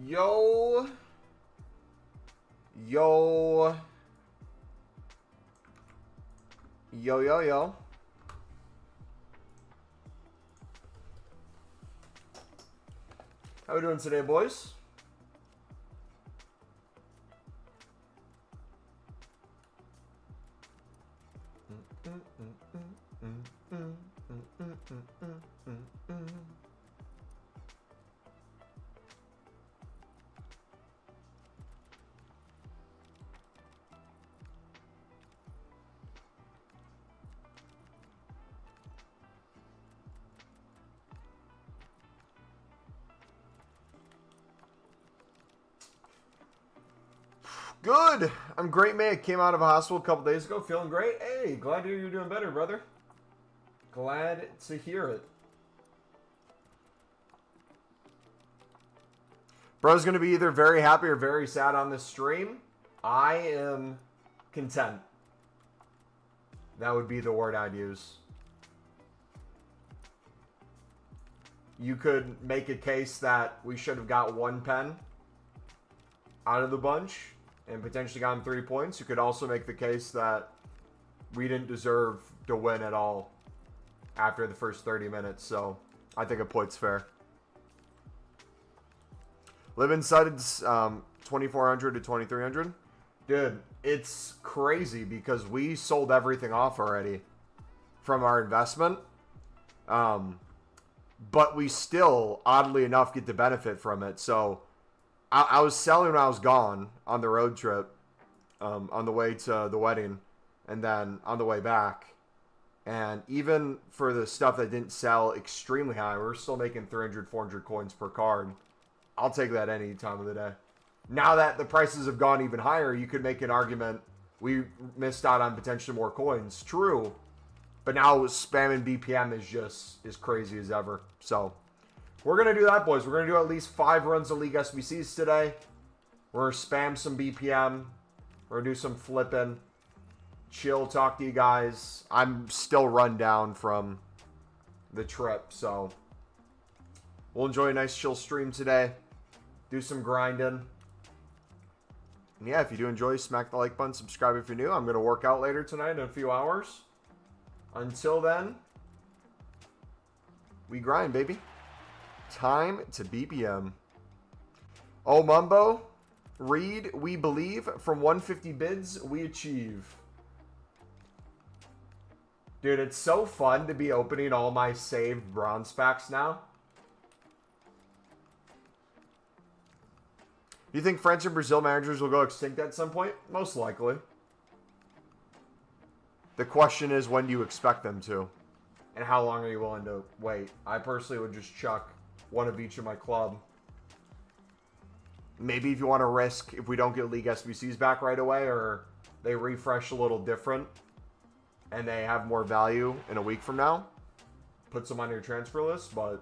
Yo. Yo. Yo, yo, yo. How we doing today, boys? Good. I'm great, man. Came out of a hospital a couple days ago. Feeling great. Hey, glad to hear you're doing better, brother. Glad to hear it. Bro's going to be either very happy or very sad on this stream. I am content. That would be the word I'd use. You could make a case that we should have got one pen out of the bunch and potentially gotten 3 points. You could also make the case that we didn't deserve to win at all after the first 30 minutes. So I think a point's fair. Live inside 2,400 to 2,300. Dude, it's crazy because we sold everything off already from our investment. But we still, oddly enough, get to benefit from it. So I was selling when I was gone on the road trip, on the way to the wedding, and then on the way back. And even for the stuff that didn't sell extremely high, we're still making 300, 400 coins per card. I'll take that any time of the day. Now that the prices have gone even higher, you could make an argument we missed out on potentially more coins. True. But now spamming BPM is just as crazy as ever. So we're going to do that, boys. We're going to do at least 5 runs of League SBCs today. We're going to spam some BPM. We're going to do some flipping. Chill, talk to you guys. I'm still run down from the trip, so we'll enjoy a nice chill stream today. Do some grinding. And yeah, if you do enjoy, smack the like button, subscribe if you're new. I'm going to work out later tonight in a few hours. Until then, we grind, baby. Time to BPM. Oh, Mumbo. Read, we believe. From 150 bids, we achieve. Dude, it's so fun to be opening all my saved bronze packs now. Do you think French and Brazil managers will go extinct at some point? Most likely. The question is, when do you expect them to? And how long are you willing to wait? I personally would just chuck one of each in my club. Maybe if you want to risk, if we don't get League SBCs back right away, or they refresh a little different, and they have more value in a week from now, put some on your transfer list, but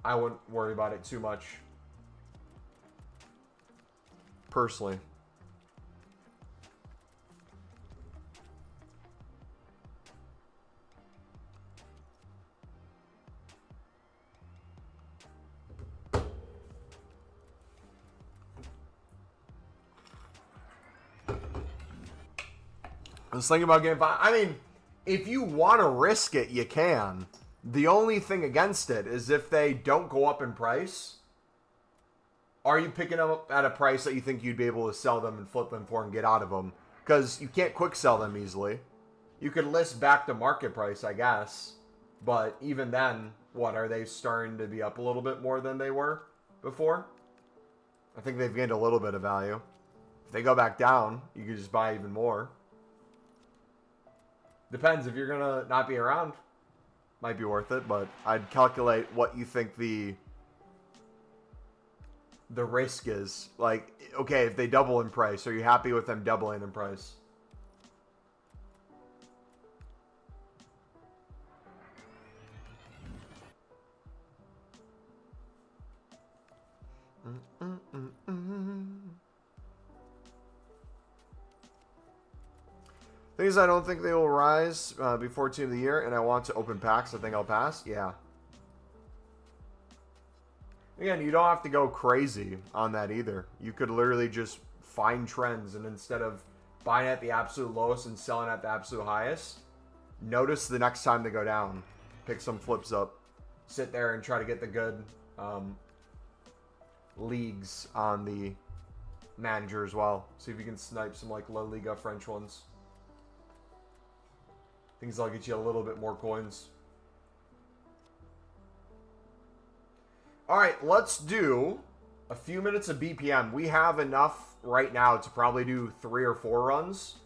I wouldn't worry about it too much. Personally. I was thinking about getting... I mean, if you want to risk it, you can. The only thing against it is if they don't go up in price, are you picking them up at a price that you think you'd be able to sell them and flip them for and get out of them? Because you can't quick sell them easily. You could list back to market price, I guess. But even then, what, are they starting to be up a little bit more than they were before? I think they've gained a little bit of value. If they go back down, you could just buy even more. Depends. If you're going to not be around, might be worth it. But I'd calculate what you think the risk is. Like, okay, if they double in price, are you happy with them doubling in price? Thing is, I don't think they will rise before Team of the Year, and I want to open packs. I think I'll pass. Yeah. Again, you don't have to go crazy on that either. You could literally just find trends, and instead of buying at the absolute lowest and selling at the absolute highest, notice the next time they go down. Pick some flips up. Sit there and try to get the good leagues on the manager as well. See if you can snipe some like La Liga French ones. Things that'll get you a little bit more coins. Alright, let's do a few minutes of BPM. We have enough right now to probably do 3 or 4 runs.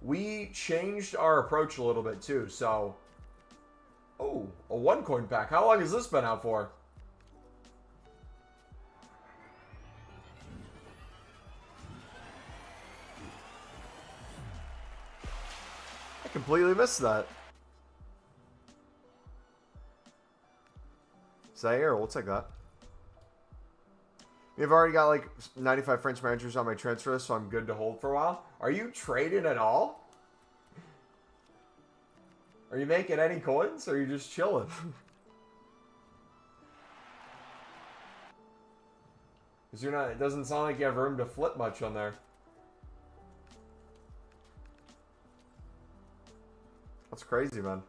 We changed our approach a little bit too, so... Oh, a 1 coin pack. How long has this been out for? I completely missed that. Is that here? We'll take that. We've already got like 95 French managers on my transfer list, so I'm good to hold for a while. Are you trading at all? Are you making any coins, or are you just chilling? Because you're not. It doesn't sound like you have room to flip much on there. That's crazy, man.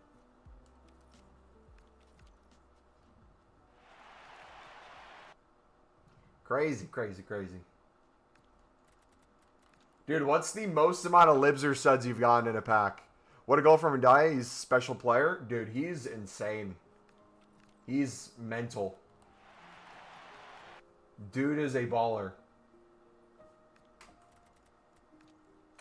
Crazy, crazy, crazy. Dude, what's the most amount of libs or suds you've gotten in a pack? What a goal from Ndai. He's a special player. Dude, he's insane. He's mental. Dude is a baller.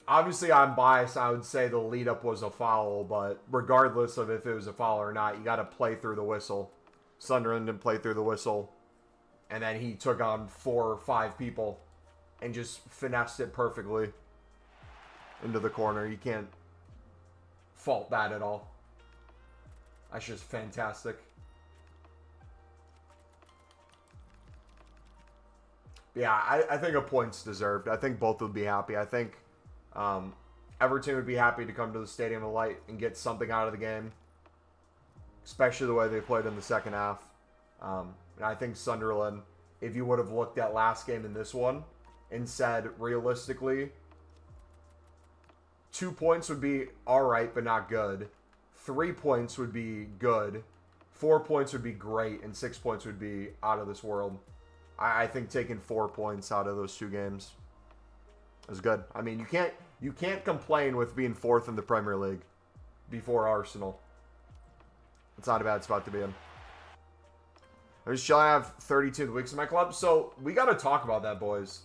Obviously, I'm biased. I would say the lead up was a foul, but regardless of if it was a foul or not, you got to play through the whistle. Sunderland didn't play through the whistle. And then he took on 4 or 5 people and just finessed it perfectly into the corner. You can't fault that at all. That's just fantastic. Yeah, I think a point's deserved. I think both would be happy. I think Everton would be happy to come to the Stadium of Light and get something out of the game, especially the way they played in the second half. And I think Sunderland, if you would have looked at last game in this one and said, realistically, 2 points would be all right, but not good. 3 points would be good. 4 points would be great, and 6 points would be out of this world. I think taking 4 points out of those 2 games is good. I mean, you can't complain with being 4th in the Premier League before Arsenal. It's not a bad spot to be in. I'm just chilling. I have 32 weeks in my club, so we got to talk about that, boys.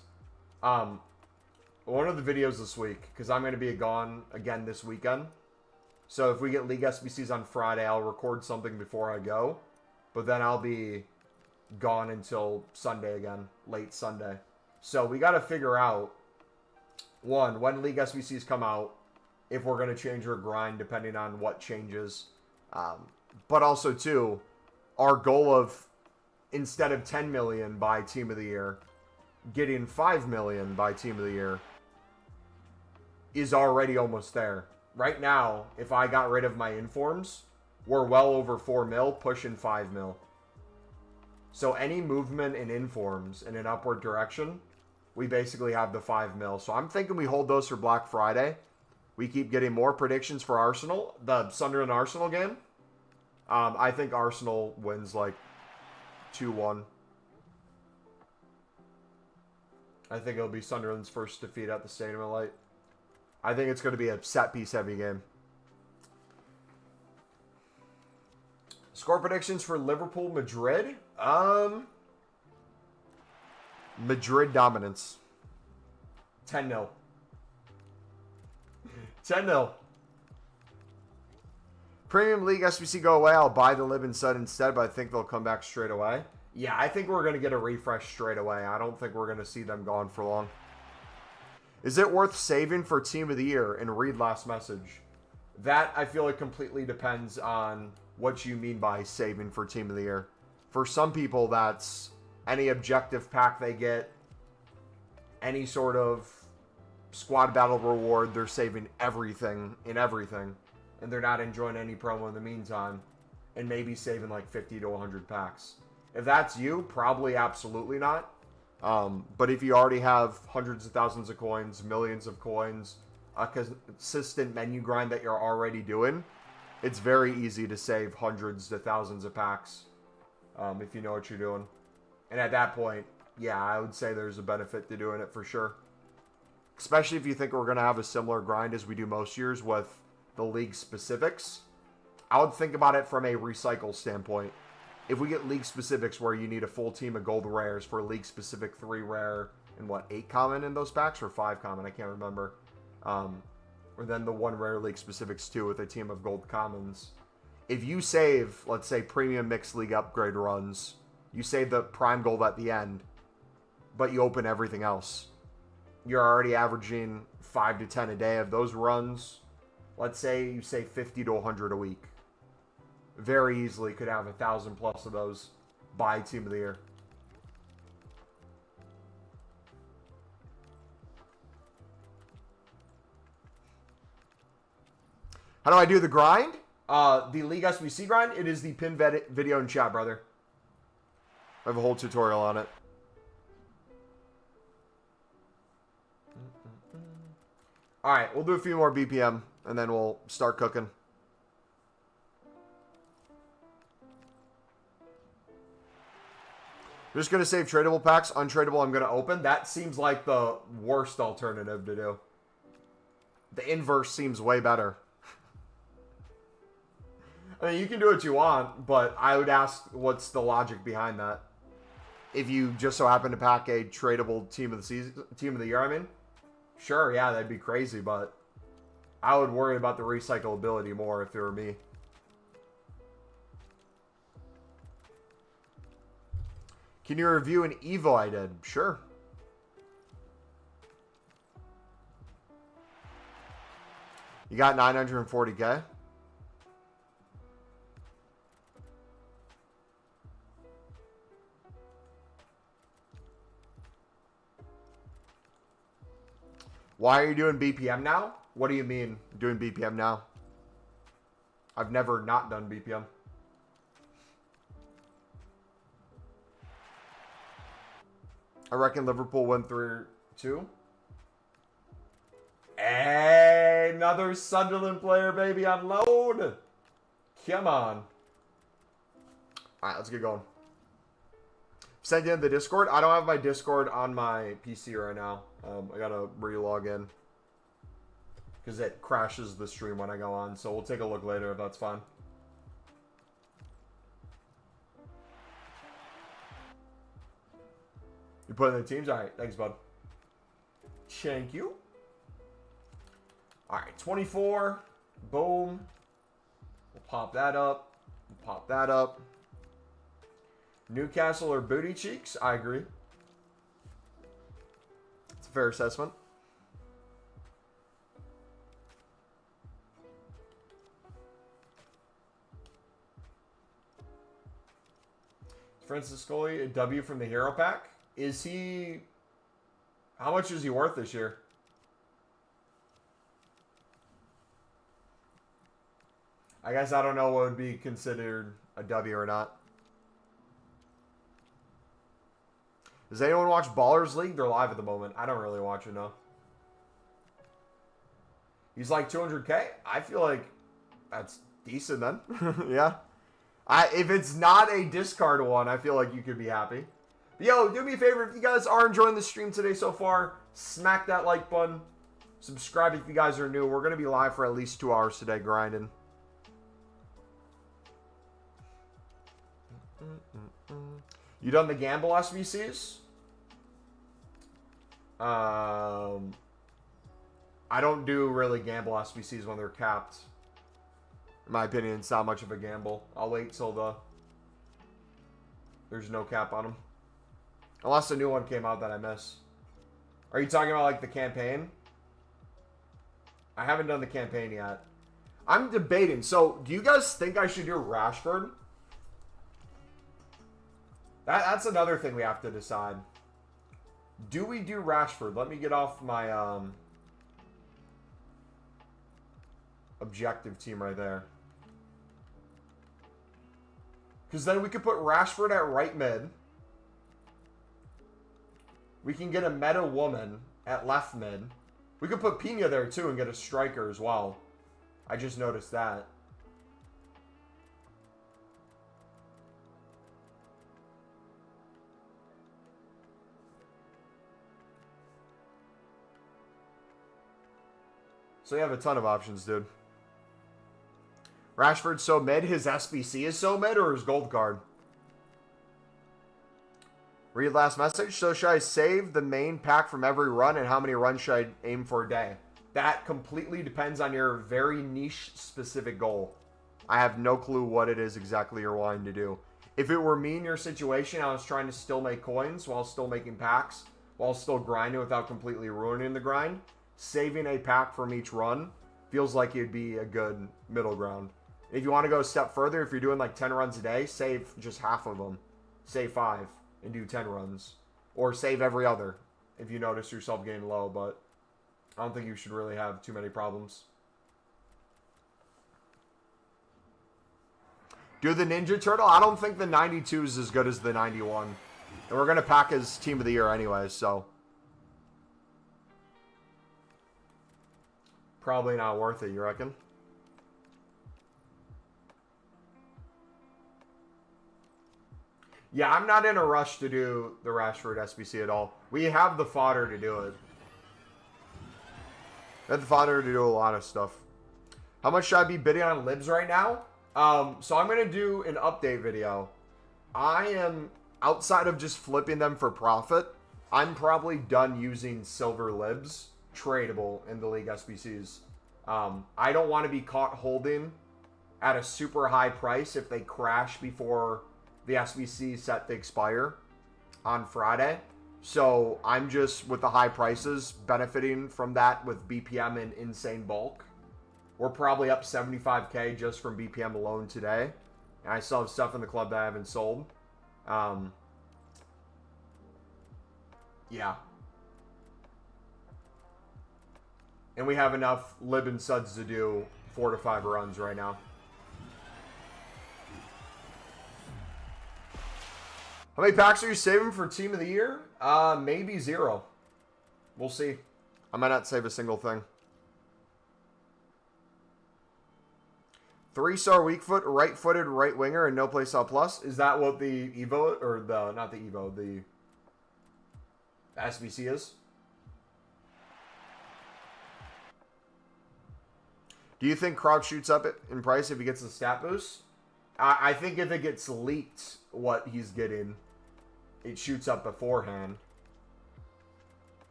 One of the videos this week, because I'm going to be gone again this weekend. So if we get League SBCs on Friday, I'll record something before I go. But then I'll be gone until Sunday again, late Sunday. So we got to figure out, one, when League SBCs come out, if we're going to change our grind depending on what changes. But also, two, our goal of, instead of 10 million by Team of the Year, getting 5 million by Team of the Year is already almost there. Right now, if I got rid of my informs, we're well over 4 mil, pushing 5 mil. So any movement in informs in an upward direction, we basically have the 5 mil. So I'm thinking we hold those for Black Friday. We keep getting more predictions for Arsenal, the Sunderland Arsenal game. I think Arsenal wins like 2-1. I think it'll be Sunderland's first defeat at the Stadium of Light. I think it's going to be a set-piece heavy game. Score predictions for Liverpool, Madrid? Madrid dominance. 10-0. 10-0. Premium League SBC go away. I'll buy the Lib and Sud instead, but I think they'll come back straight away. Yeah, I think we're going to get a refresh straight away. I don't think we're going to see them gone for long. Is it worth saving for Team of the Year? And read last message. That, I feel like, completely depends on what you mean by saving for Team of the Year. For some people, that's any objective pack they get, any sort of squad battle reward, they're saving everything in everything. And they're not enjoying any promo in the meantime. And maybe saving like 50 to 100 packs. If that's you, probably absolutely not. But if you already have hundreds of thousands of coins, millions of coins, a consistent menu grind that you're already doing, it's very easy to save hundreds to thousands of packs if you know what you're doing. And at that point, yeah, I would say there's a benefit to doing it for sure. Especially if you think we're going to have a similar grind as we do most years with the league specifics. I would think about it from a recycle standpoint. If we get league specifics where you need a full team of gold rares for league specific 3 rare and 8 common in those packs or 5 common, I can't remember. Or then the 1 rare league specifics too with a team of gold commons. If you save, let's say, premium mixed league upgrade runs, you save the prime gold at the end, but you open everything else. You're already averaging 5 to 10 a day of those runs. Let's say you save 50 to 100 a week. Very easily could have 1,000 plus of those by Team of the Year. How do I do the grind? The League SBC grind, it is the pinned video in chat, brother. I have a whole tutorial on it. Alright, we'll do a few more BPM, and then we'll start cooking. Just going to save tradable packs. Untradeable, I'm going to open. That seems like the worst alternative to do. The inverse seems way better. I mean, you can do what you want, but I would ask what's the logic behind that. If you just so happen to pack a tradable team of the year, I mean, sure, yeah, that'd be crazy, but I would worry about the recyclability more if it were me. Can you review an Evo I did? Sure. You got 940K? Why are you doing BPM now? What do you mean doing BPM now? I've never not done BPM. I reckon Liverpool win 3-2. Hey, another Sunderland player, baby, on loan. Come on. All right, let's get going. Send in the Discord. I don't have my Discord on my PC right now. I gotta re-log in because it crashes the stream when I go on. So we'll take a look later if that's fine. You put in the teams? All right, thanks, bud. Thank you. All right, 24. Boom. We'll pop that up. We'll pop that up. Newcastle or booty cheeks? I agree. It's a fair assessment. Francis Scully, a W from the Hero Pack. Is he... How much is he worth this year? I guess I don't know what would be considered a W or not. Does anyone watch Ballers League? They're live at the moment. I don't really watch it, no. He's like 200K? I feel like that's decent then. Yeah. If it's not a discard one, I feel like you could be happy. But yo, do me a favor. If you guys are enjoying the stream today so far, smack that like button. Subscribe if you guys are new. We're going to be live for at least 2 hours today grinding. You done the gamble SBCs? I don't do really gamble SBCs when they're capped. In my opinion, it's not much of a gamble. I'll wait till there's no cap on them. Unless a new one came out that I miss. Are you talking about like the campaign? I haven't done the campaign yet. I'm debating. So, do you guys think I should do Rashford? That's another thing we have to decide. Do we do Rashford? Let me get off my objective team right there. Because then we could put Rashford at right mid. We can get a meta woman at left mid. We could put Pina there too and get a striker as well. I just noticed that. So you have a ton of options, dude. Rashford's so mid, his SBC is so mid, or his gold card? Read last message. So should I save the main pack from every run, and how many runs should I aim for a day? That completely depends on your very niche specific goal. I have no clue what it is exactly you're wanting to do. If it were me in your situation, I was trying to still make coins while still making packs, while still grinding without completely ruining the grind, saving a pack from each run feels like it'd be a good middle ground. If you want to go a step further, if you're doing like 10 runs a day, save just half of them. Save 5 and do 10 runs. Or save every other if you notice yourself getting low, but I don't think you should really have too many problems. Do the Ninja Turtle? I don't think the 92 is as good as the 91. And we're going to pack his Team of the Year anyways, so probably not worth it, you reckon? Yeah, I'm not in a rush to do the Rashford SBC at all. We have the fodder to do it. We have the fodder to do a lot of stuff. How much should I be bidding on libs right now? So I'm going to do an update video. I am, outside of just flipping them for profit, I'm probably done using silver libs, tradable in the league SBCs. I don't want to be caught holding at a super high price if they crash before the SBC set to expire on Friday. So I'm just, with the high prices, benefiting from that with BPM and insane bulk. We're probably up 75k just from BPM alone today. And I still have stuff in the club that I haven't sold. Yeah. And we have enough lib and suds to do 4 to 5 runs right now. How many packs are you saving for Team of the Year? Maybe 0. We'll see. I might not save a single thing. 3-star weak foot, right-footed, right winger, and no playstyle plus. Is that what the Evo, or the, not the Evo, the SBC is? Do you think Crouch shoots up in price if he gets the stat boost? I think if it gets leaked what he's getting, it shoots up beforehand.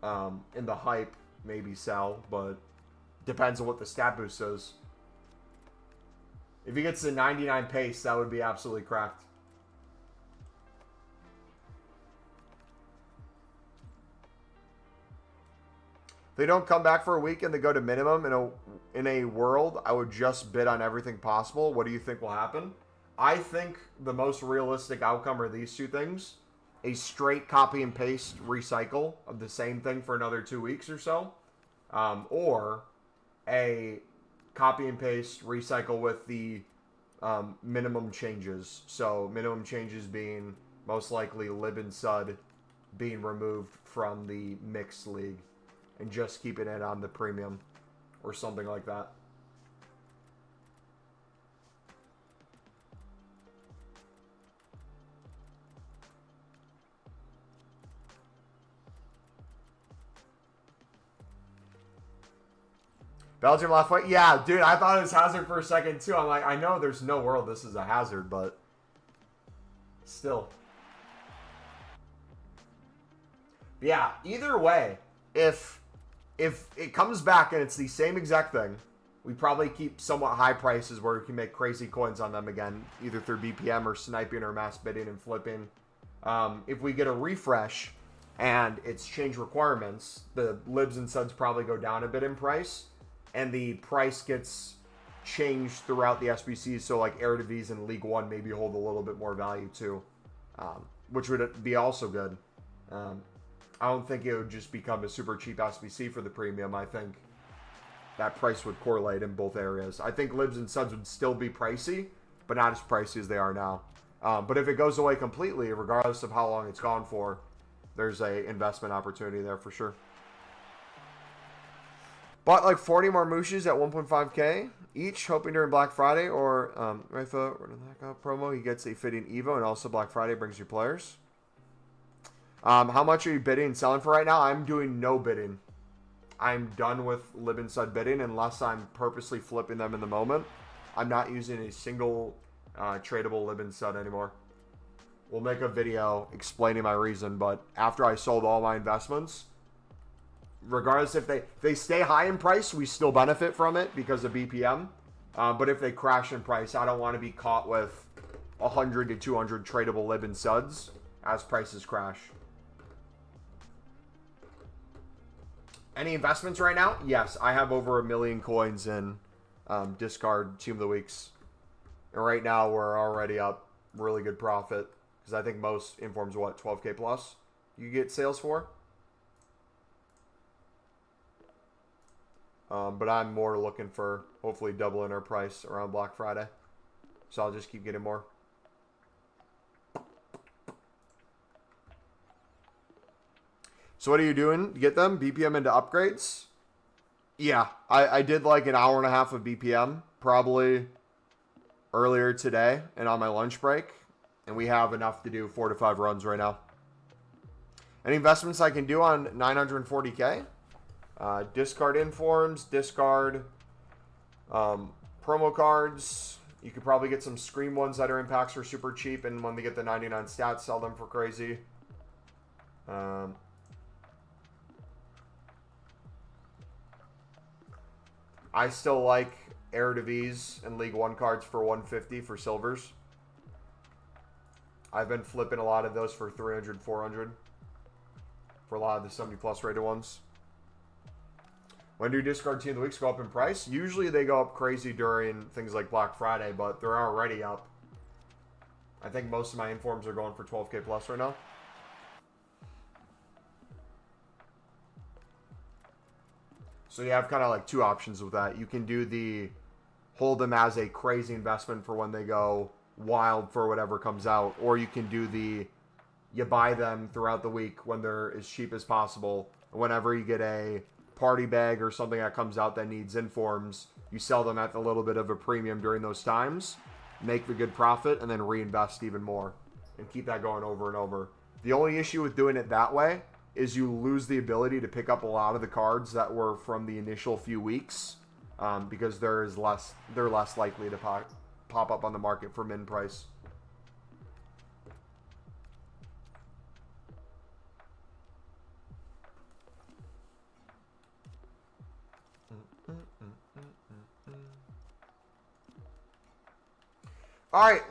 In the hype, maybe sell, but depends on what the stat boost says. If he gets the 99 pace, that would be absolutely cracked. If they don't come back for a week and they go to minimum in a world, I would just bid on everything possible. What do you think will happen? I think the most realistic outcome are these two things. A straight copy and paste recycle of the same thing for another 2 weeks or so. Or a copy and paste recycle with the minimum changes. So minimum changes being most likely Lib and Sud being removed from the mixed league and just keeping it on the premium or something like that. Belgium left foot. Yeah, dude, I thought it was Hazard for a second too. I'm like, I know there's no world this is a Hazard, but still. But yeah, either way, if it comes back and it's the same exact thing, we probably keep somewhat high prices where we can make crazy coins on them again, either through BPM or sniping or mass bidding and flipping. If we get a refresh and it's change requirements, the libs and suds probably go down a bit in price. And the price gets changed throughout the SBCs, so like Eredivisie and League One maybe hold a little bit more value too, which would be also good. I don't think it would just become a super cheap SBC for the premium. I think that price would correlate in both areas. I think libs and suds would still be pricey, but not as pricey as they are now. But if it goes away completely, regardless of how long it's gone for, there's a investment opportunity there for sure. Bought like 40 more Mooshes at 1.5k each, hoping during Black Friday or Rafa promo, he gets a fitting Evo, and also Black Friday brings you players. How much are you bidding and selling for right now? I'm doing no bidding. I'm done with lib and sud bidding unless I'm purposely flipping them in the moment. I'm not using a single tradable lib and sud anymore. We'll make a video explaining my reason, but after I sold all my investments, regardless if they stay high in price, we still benefit from it because of BPM. But if they crash in price, I don't want to be caught with 100 to 200 tradable lib and suds as prices crash. Any investments right now? Yes, I have over 1 million coins in discard Team of the Weeks. And right now we're already up really good profit. Because I think most informs what, 12k plus you get sales for? But I'm more looking for hopefully doubling our price around Black Friday. So I'll just keep getting more. So what are you doing to get them? BPM into upgrades? Yeah, I did like an hour and a half of BPM probably earlier today and on my lunch break. And we have enough to do 4 to 5 runs right now. Any investments I can do on 940k? Discard informs, discard promo cards. You could probably get some Scream ones that are impacts for super cheap, and when they get the 99 stats, sell them for crazy. I still like Eredivisie and League One cards for 150 for silvers. I've been flipping a lot of those for 300, 400 for a lot of the 70 plus rated ones. When do discard Team of the Weeks go up in price? Usually they go up crazy during things like Black Friday, but they're already up. I think most of my informs are going for 12k plus right now. So you have kind of like two options with that. You can do the hold them as a crazy investment for when they go wild for whatever comes out, or you can do the you buy them throughout the week when they're as cheap as possible. Whenever you get a party bag or something that comes out that needs informs, you sell them at a little bit of a premium during those times, make the good profit, and then reinvest even more and keep that going over and over. The only issue with doing it that way is you lose the ability to pick up a lot of the cards that were from the initial few weeks because they're less likely to pop up on the market for min price. All right.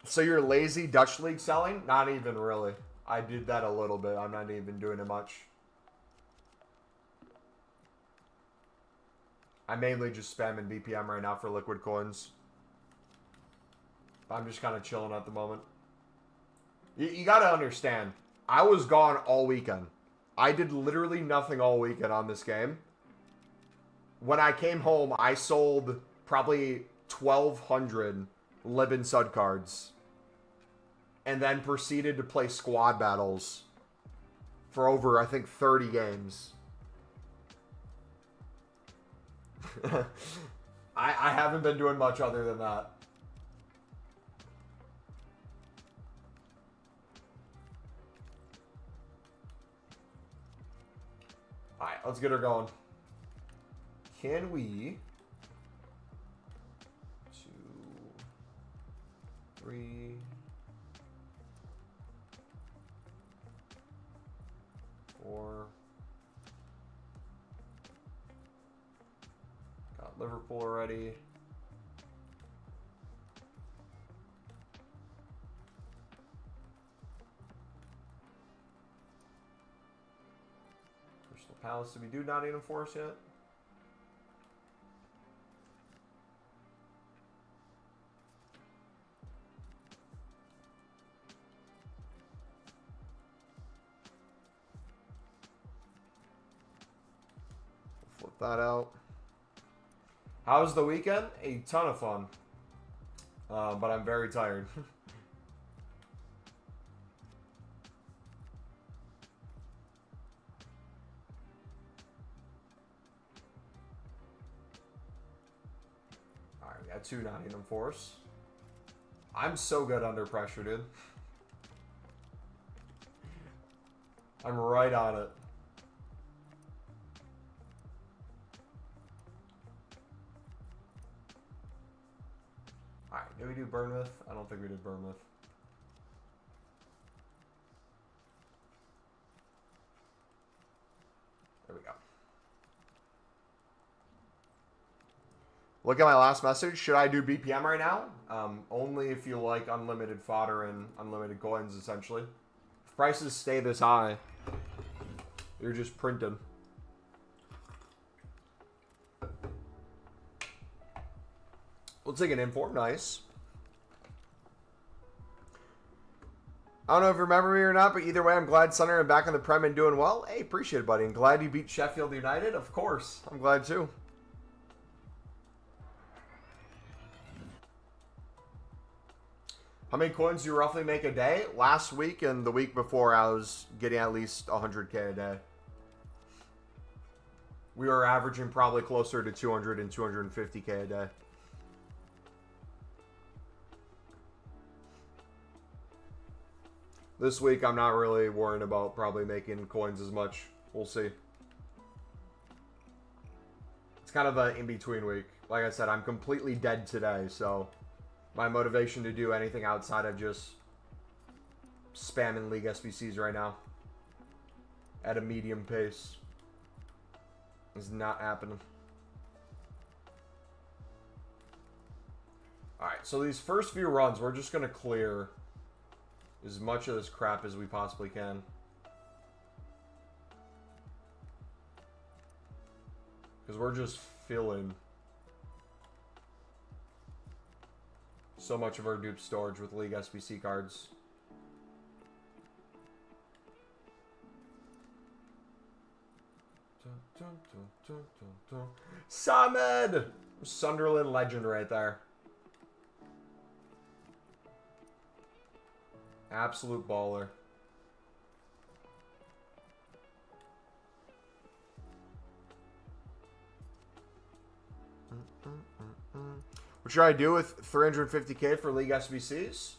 So you're lazy Dutch League selling? Not even really. I did that a little bit. I'm not even doing it much. I'm mainly just spamming BPM right now for liquid coins. I'm just kind of chilling at the moment. You got to understand, I was gone all weekend. I did literally nothing all weekend on this game. When I came home, I sold probably 1,200 lib and sud cards. And then proceeded to play squad battles for over, I think, 30 games. I haven't been doing much other than that. Alright, let's get her going. Can we... 2, 3... 4. Got Liverpool already. Crystal Palace, did we do Nottingham Forest yet? that out. How was the weekend? A ton of fun. But I'm very tired. Alright, we got 2 Nottingham Force. I'm so good under pressure, dude. I'm right on it. Alright, did we do Bournemouth? I don't think we did Bournemouth. There we go. Look at my last message. Should I do BPM right now? Only if you like unlimited fodder and unlimited coins, essentially. If prices stay this high, you're just printing. We'll take an inform. Nice. I don't know if you remember me or not, but either way, I'm glad Sunner and back on the Prem and doing well. Hey, appreciate it, buddy. And glad you beat Sheffield United. Of course. I'm glad too. How many coins do you roughly make a day? Last week and the week before, I was getting at least 100K a day. We were averaging probably closer to 200 and 250K a day. This week, I'm not really worrying about probably making coins as much. We'll see. It's kind of an in-between week. Like I said, I'm completely dead today, so my motivation to do anything outside of just spamming League SBCs right now at a medium pace is not happening. Alright, so these first few runs, we're just going to clear as much of this crap as we possibly can. Because we're just filling so much of our dupe storage with League SBC cards. Samed! Sunderland legend right there. Absolute baller. What should I do with 350K for League SBCs?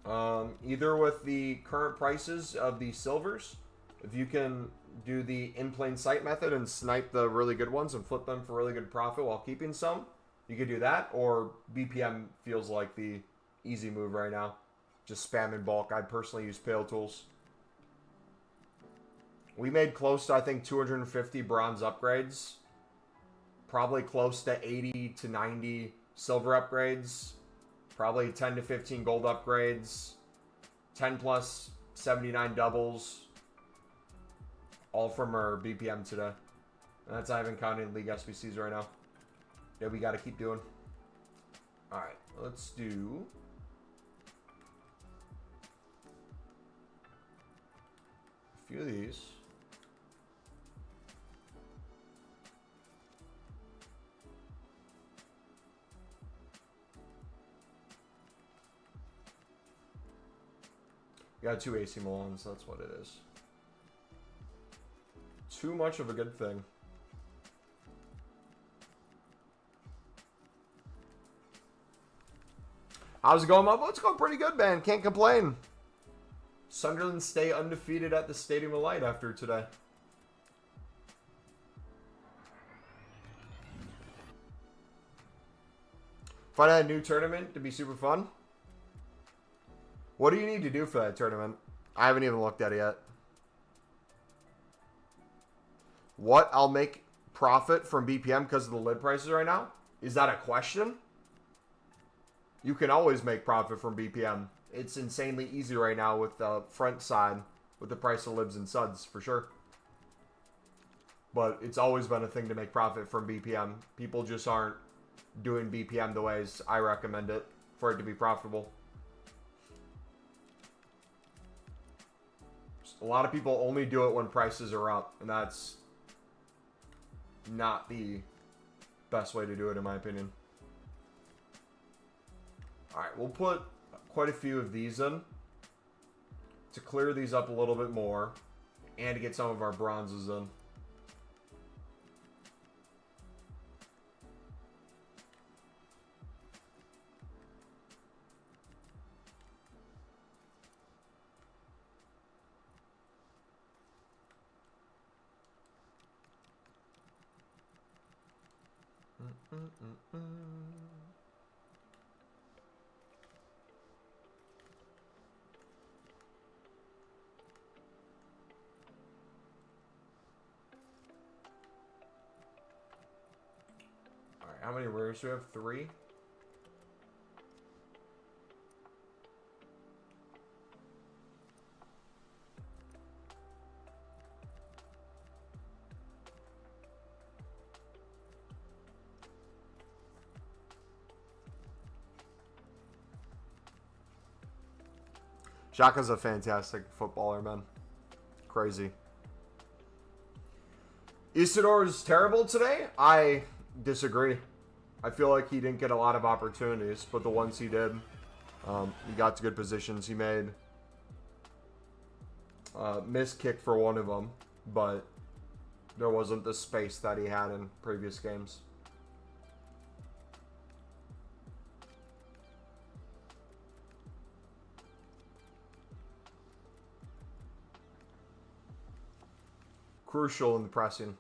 Either with the current prices of the silvers, if you can do the in plain sight method and snipe the really good ones and flip them for really good profit while keeping some, you could do that. Or BPM feels like the easy move right now. Just spam in bulk. I personally use Pale Tools. We made close to, I think, 250 bronze upgrades. Probably close to 80 to 90 silver upgrades. Probably 10 to 15 gold upgrades. 10 plus 79 doubles. All from our BPM today. And that's not even counting League SBCs right now. Yeah, we got to keep doing. Alright, let's do a few of these. We got 2 AC Milans, that's what it is. Too much of a good thing. How's it going, Mubbo? It's going pretty good, man. Can't complain. Sunderland stay undefeated at the Stadium of Light after today. Find out a new tournament to be super fun. What do you need to do for that tournament? I haven't even looked at it yet. What? I'll make profit from BPM because of the lid prices right now? Is that a question? You can always make profit from BPM. It's insanely easy right now with the front side, with the price of libs and suds, for sure. But it's always been a thing to make profit from BPM. People just aren't doing BPM the ways I recommend it for it to be profitable. A lot of people only do it when prices are up, and that's not the best way to do it, in my opinion. Alright, we'll put quite a few of these in to clear these up a little bit more and to get some of our bronzes in. Alright, how many rares do we have? 3? Xhaka's a fantastic footballer, man. Crazy. Isidore is terrible today? I disagree. I feel like he didn't get a lot of opportunities, but the ones he did, he got to good positions. He made missed kick for one of them, but there wasn't the space that he had in previous games. Crucial in the pressing.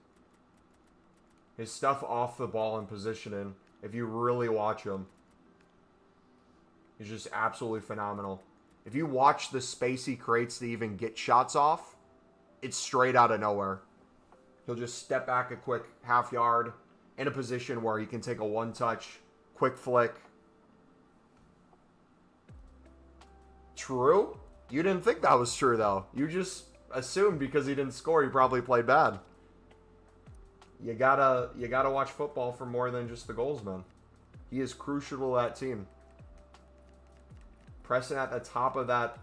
His stuff off the ball and positioning, if you really watch him, he's just absolutely phenomenal. If you watch the space he creates to even get shots off, it's straight out of nowhere. He'll just step back a quick half yard in a position where he can take a one-touch, quick flick. True? You didn't think that was true, though. You just assumed because he didn't score, he probably played bad. You gotta watch football for more than just the goals, man. He is crucial to that team. Pressing at the top of that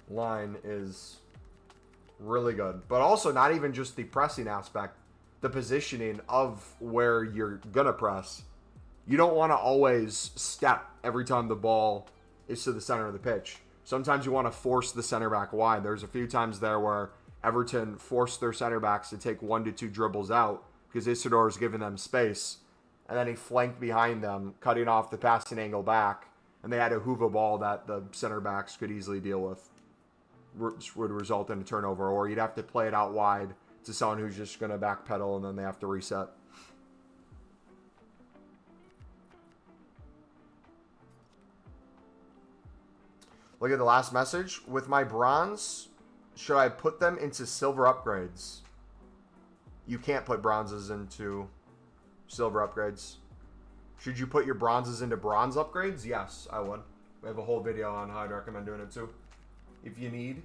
line is really good. But also not even just the pressing aspect, the positioning of where you're gonna press. You don't want to always step every time the ball is to the center of the pitch. Sometimes you want to force the center back wide. There's a few times there where Everton forced their center backs to take 1 to 2 dribbles out because Isidore is giving them space. And then he flanked behind them, cutting off the passing angle back. And they had a hoova ball that the center backs could easily deal with, which would result in a turnover. Or you'd have to play it out wide to someone who's just going to backpedal and then they have to reset. Look at the last message. With my bronze, should I put them into silver upgrades? You can't put bronzes into silver upgrades. Should you put your bronzes into bronze upgrades? Yes, I would. We have a whole video on how I'd recommend doing it too, if you need.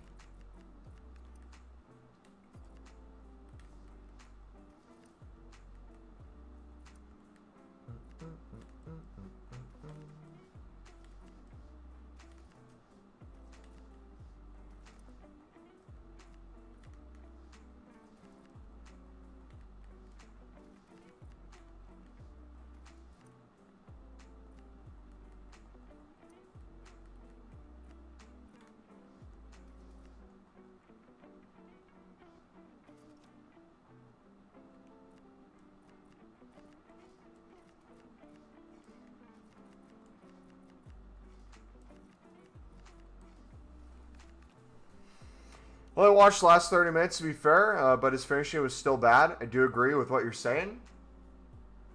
Well, I watched the last 30 minutes, to be fair, but his finishing was still bad. I do agree with what you're saying.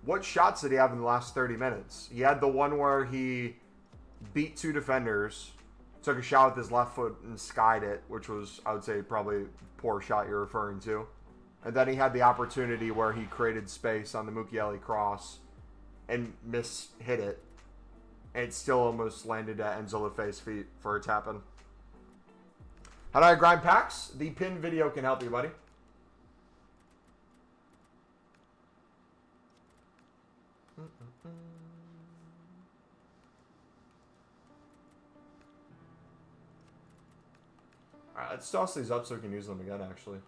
What shots did he have in the last 30 minutes? He had the one where he beat 2 defenders, took a shot with his left foot and skied it, which was, I would say, probably a poor shot you're referring to. And then he had the opportunity where he created space on the Mukiele cross and hit it. And it still almost landed at Enzo Lefebvre's feet for a tap-in. How do I grind packs? The pin video can help you, buddy. Alright, let's toss these up so we can use them again, actually.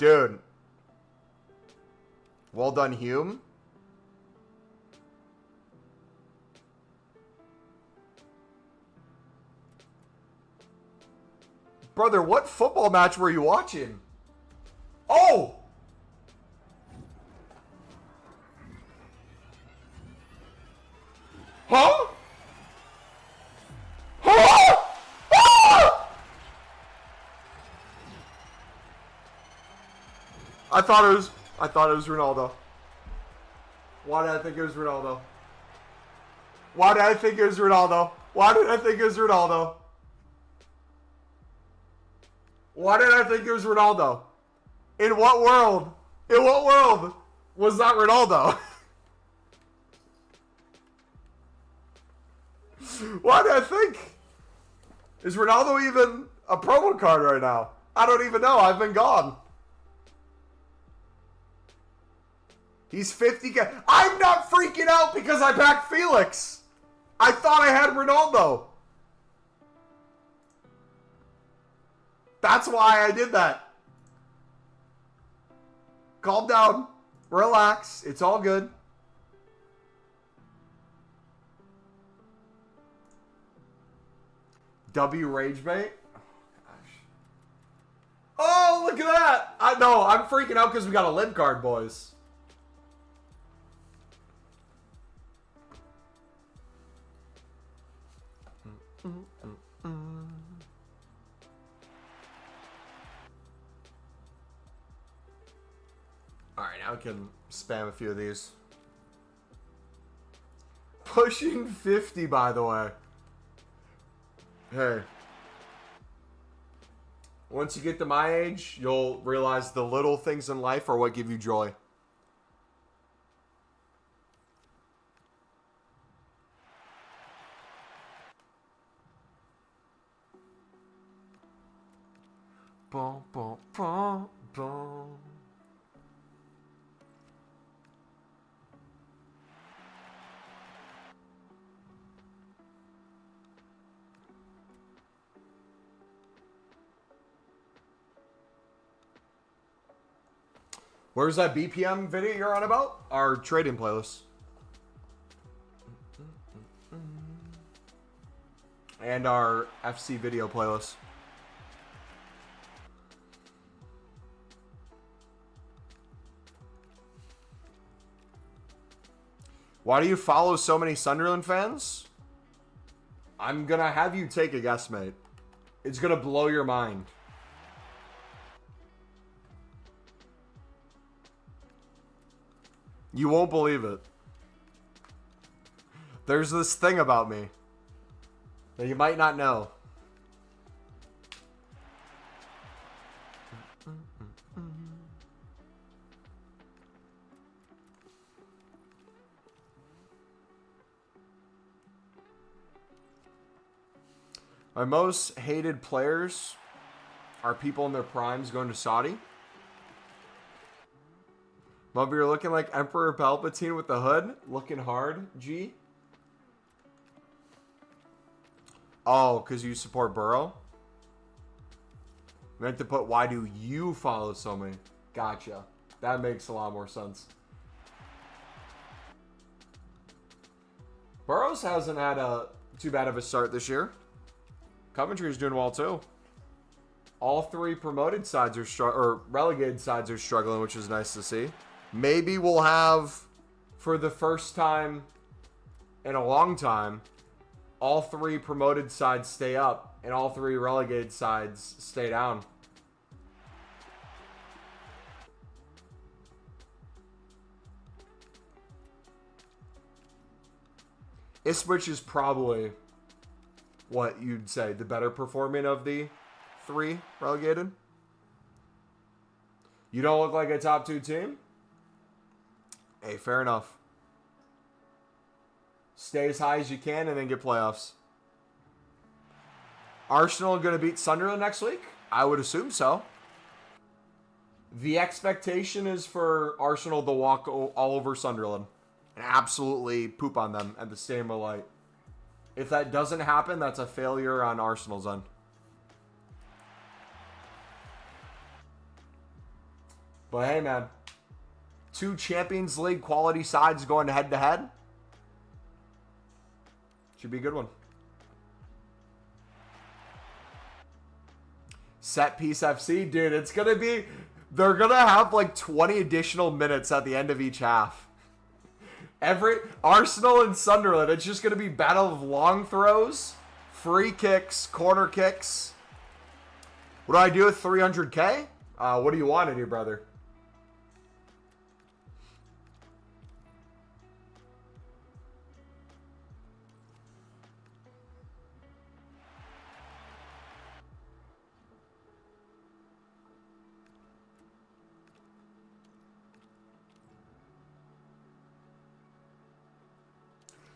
Dude. Well done, Hume. Brother, what football match were you watching? Oh! Huh? Huh? Ah! I thought it was Ronaldo. Why did I think it was Ronaldo? Why did I think it was Ronaldo? Why did I think it was Ronaldo? Why did I think it was Ronaldo? In what world? In what world was that Ronaldo? Why did I think? Is Ronaldo even a promo card right now? I don't even know. I've been gone. He's 50K. I'm not freaking out because I backed Felix. I thought I had Ronaldo. That's why I did that. Calm down. Relax. It's all good. W Rage Bait? Oh, gosh. Oh, look at that. I know. I'm freaking out because we got a limp card, boys. Alright, now we can spam a few of these. Pushing 50, by the way. Hey. Once you get to my age, you'll realize the little things in life are what give you joy. Boom, boom, boom, boom. Where's that BPM video you're on about? Our trading playlist. And our FC video playlist. Why do you follow so many Sunderland fans? I'm gonna have you take a guess, mate. It's gonna blow your mind. You won't believe it. There's this thing about me that you might not know. My most hated players are people in their primes going to Saudi. Bubba, you're looking like Emperor Palpatine with the hood. Looking hard, G. Oh, because you support Burrow? Meant to put, why do you follow so many? Gotcha. That makes a lot more sense. Burrows hasn't had too bad of a start this year. Coventry's doing well too. All three promoted sides are or relegated sides are struggling, which is nice to see. Maybe we'll have, for the first time in a long time, all three promoted sides stay up and all three relegated sides stay down. Ipswich is probably, what you'd say, the better performing of the three relegated. You don't look like a top two team? Hey, fair enough. Stay as high as you can and then get playoffs. Arsenal going to beat Sunderland next week? I would assume so. The expectation is for Arsenal to walk all over Sunderland and absolutely poop on them at the Stadium of Light. If that doesn't happen, that's a failure on Arsenal's end. But hey, man. 2 Champions League quality sides going head-to-head. Should be a good one. Set piece FC, dude, it's going to be... They're going to have like 20 additional minutes at the end of each half. Every Arsenal and Sunderland, it's just going to be battle of long throws, free kicks, corner kicks. What do I do with 300K? What do you want to do, brother?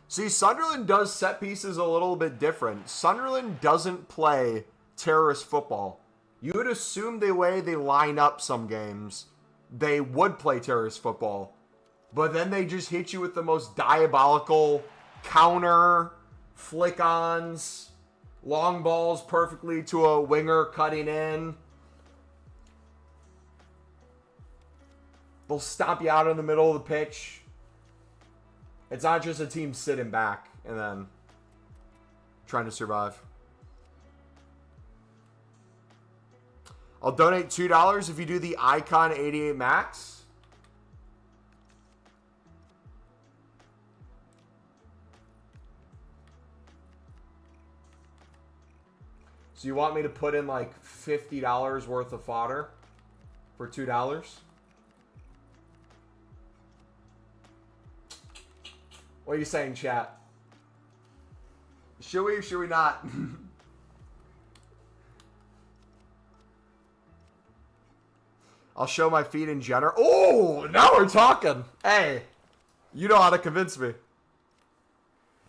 See, Sunderland does set pieces a little bit different. Sunderland doesn't play terrorist football. You would assume the way they line up some games, they would play terrorist football. But then they just hit you with the most diabolical counter, flick-ons, long balls perfectly to a winger cutting in. They'll stomp you out in the middle of the pitch. It's not just a team sitting back and then trying to survive. I'll donate $2 if you do the Icon 88 Max. So you want me to put in like $50 worth of fodder for $2? What are you saying, chat? Should we or should we not? I'll show my feet in general. Oh, now we're talking. Hey, you know how to convince me.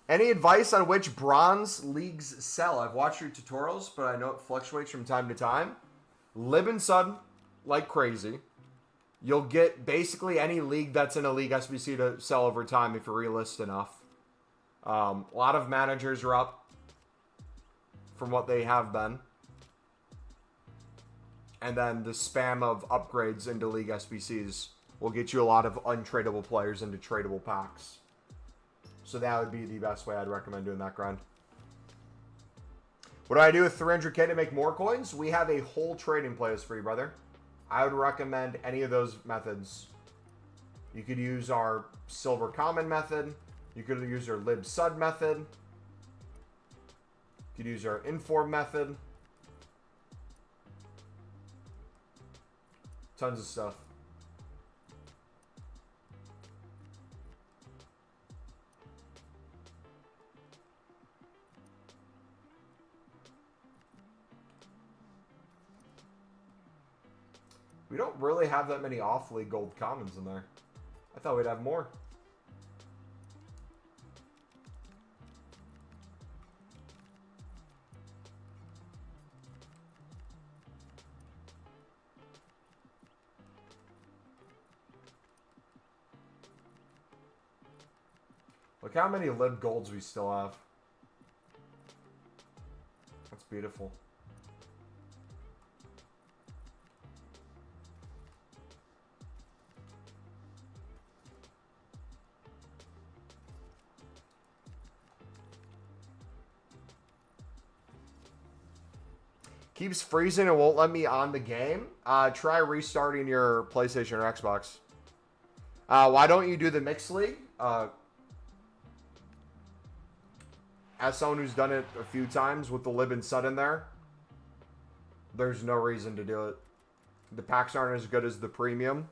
Any advice on which bronze leagues sell? I've watched your tutorials, but I know it fluctuates from time to time. Lib and Sud, like crazy. You'll get basically any league that's in a league SBC to sell over time if you're realist enough. A lot of managers are up from what they have been. And then the spam of upgrades into league SBCs will get you a lot of untradeable players into tradable packs. So that would be the best way I'd recommend doing that grind. What do I do with 300K to make more coins? We have a whole trading playlist for you, brother. I would recommend any of those methods. You could use our Silver Common method. You could use our Lib Sud method. You could use our Inform method. Tons of stuff. We don't really have that many off-league gold commons in there. I thought we'd have more. Look how many lib golds we still have. That's beautiful. Keeps freezing and won't let me on the game. Try restarting your PlayStation or Xbox. Why don't you do the Mixed League? As someone who's done it a few times with the Lib and Sud in there, there's no reason to do it. The packs aren't as good as the premium.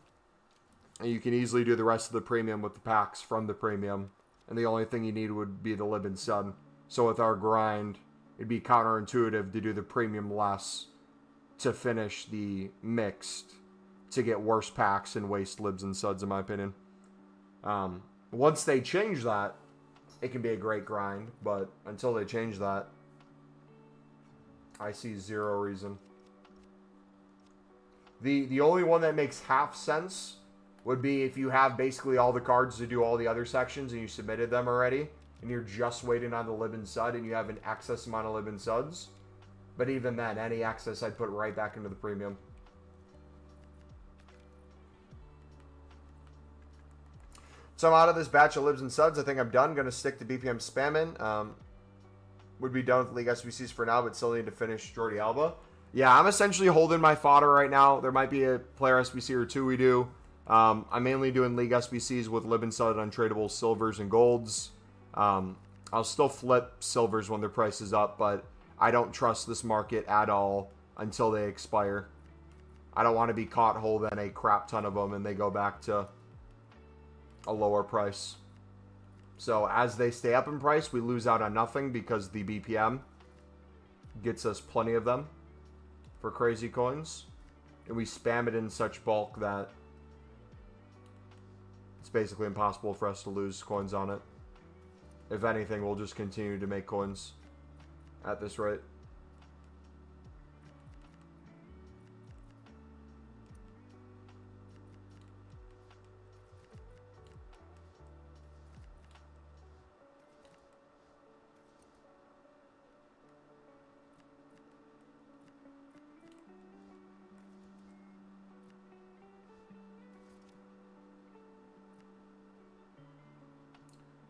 And you can easily do the rest of the premium with the packs from the premium. And the only thing you need would be the Lib and Sud. So with our grind, it'd be counterintuitive to do the premium less to finish the mixed to get worse packs and waste libs and suds, in my opinion. Once they change that, it can be a great grind, but until they change that, I see zero reason. The only one that makes half sense would be if you have basically all the cards to do all the other sections and you submitted them already, and you're just waiting on the Lib and Sud, and you have an excess amount of Lib and Suds. But even then, any excess I'd put right back into the premium. So I'm out of this batch of libs and suds. I think I'm done. Going to stick to BPM spamming. Would be done with League SBCs for now, but still need to finish Jordi Alba. Yeah, I'm essentially holding my fodder right now. There might be a player SBC or two we do. I'm mainly doing League SBCs with lib and sud untradeable silvers and golds. I'll still flip silvers when their price is up, but I don't trust this market at all until they expire. I don't want to be caught holding a crap ton of them and they go back to a lower price. So as they stay up in price, we lose out on nothing because the BPM gets us plenty of them for crazy coins. And we spam it in such bulk that it's basically impossible for us to lose coins on it. If anything, we'll just continue to make coins at this rate.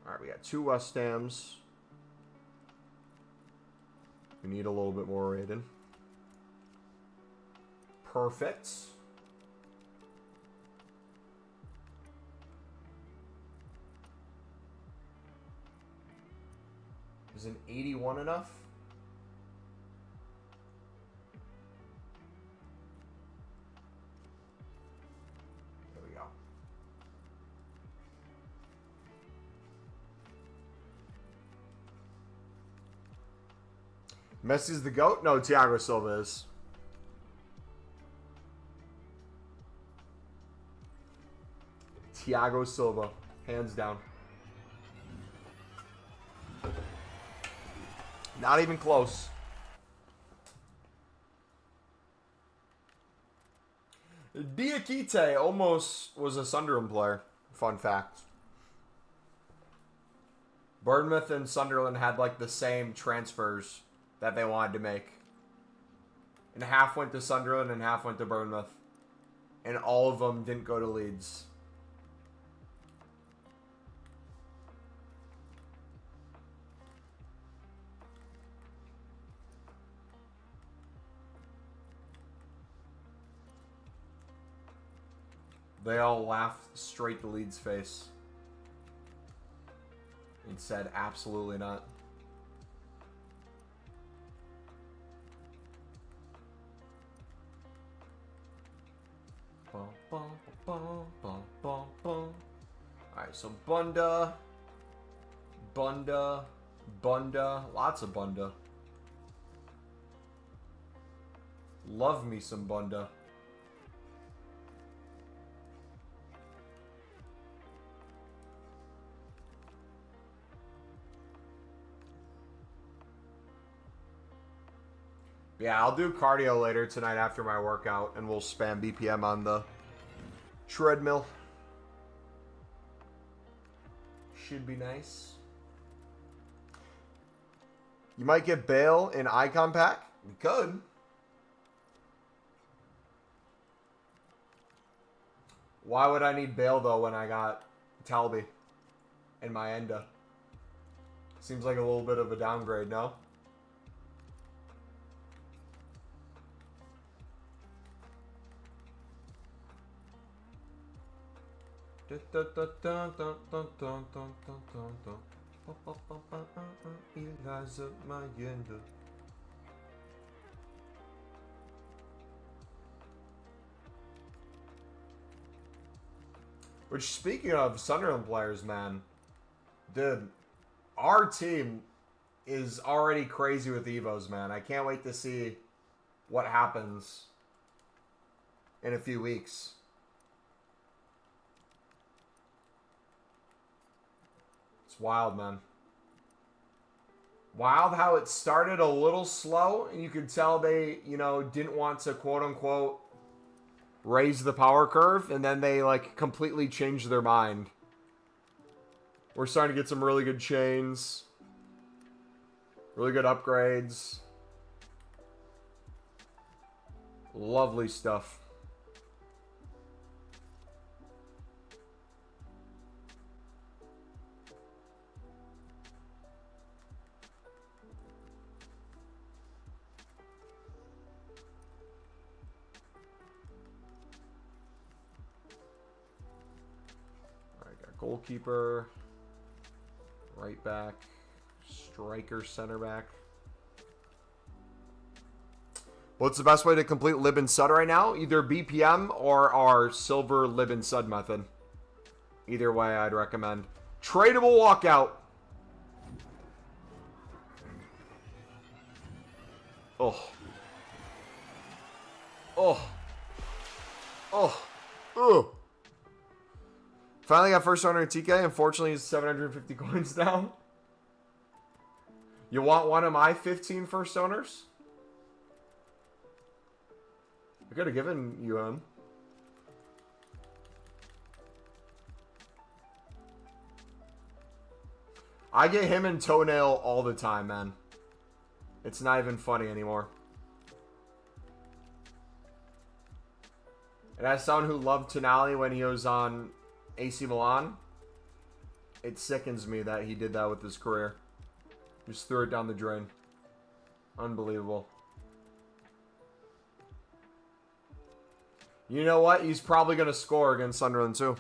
Alright, we got 2 West Hams. We need a little bit more rated. Perfect. Is an 81 enough? There we go. Messi's the GOAT? No, Thiago Silva is. Thiago Silva, hands down. Not even close. Diakite almost was a Sunderland player. Fun fact. Bournemouth and Sunderland had like the same transfers that they wanted to make. And half went to Sunderland and half went to Bournemouth. And all of them didn't go to Leeds. They all laughed straight to Leeds' face. And said, absolutely not. Alright, so Bunda. Lots of Bunda. Love me some Bunda. Yeah, I'll do cardio later tonight after my workout, and we'll spam BPM on the treadmill. Should be nice. You might get Bale in Icon Pack? We could. Why would I need Bale, though, when I got Talby and my Enda? Seems like a little bit of a downgrade, no? Which, speaking of Sunderland players, man, dude, our team is already crazy with Evos, man. I can't wait to see what happens in a few weeks. It's wild, man. Wild how it started a little slow, and you could tell they, you know, didn't want to, quote-unquote, raise the power curve, and then they, like, completely changed their mind. We're starting to get some really good chains. Really good upgrades. Lovely stuff. Goalkeeper, right back, striker, center back. What's the best way to complete Lib and Sud right now? Either BPM or our silver Lib and Sud method. Either way, I'd recommend. Tradable walkout. Oh. Oh. Oh. Ugh. Finally got first owner TK. Unfortunately, he's 750 coins down. You want one of my 15 first owners? I could have given you him. I get him and Toenail all the time, man. It's not even funny anymore. And as someone who loved Tonali when he was on AC Milan, it sickens me that he did that with his career. Just threw it down the drain. Unbelievable. You know what? He's probably going to score against Sunderland too.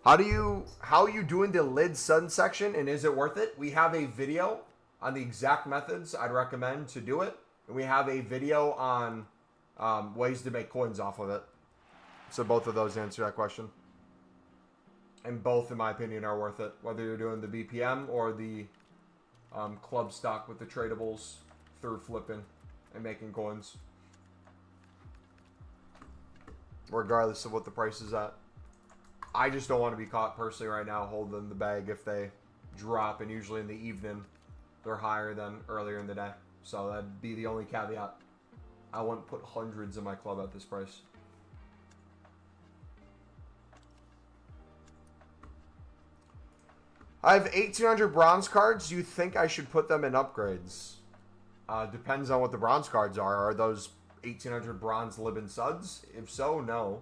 How are you doing the lid sun section, and is it worth it? We have a video on the exact methods I'd recommend to do it. And we have a video on ways to make coins off of it. So both of those answer that question. And both, in my opinion, are worth it. Whether you're doing the BPM or the club stock with the tradables through flipping and making coins. Regardless of what the price is at. I just don't want to be caught personally right now holding the bag if they drop, and usually in the evening they're higher than earlier in the day. So that'd be the only caveat. I wouldn't put hundreds in my club at this price. I have 1,800 bronze cards. Do you think I should put them in upgrades? Depends on what the bronze cards are. Are those 1,800 bronze Lib and Suds? If so, no.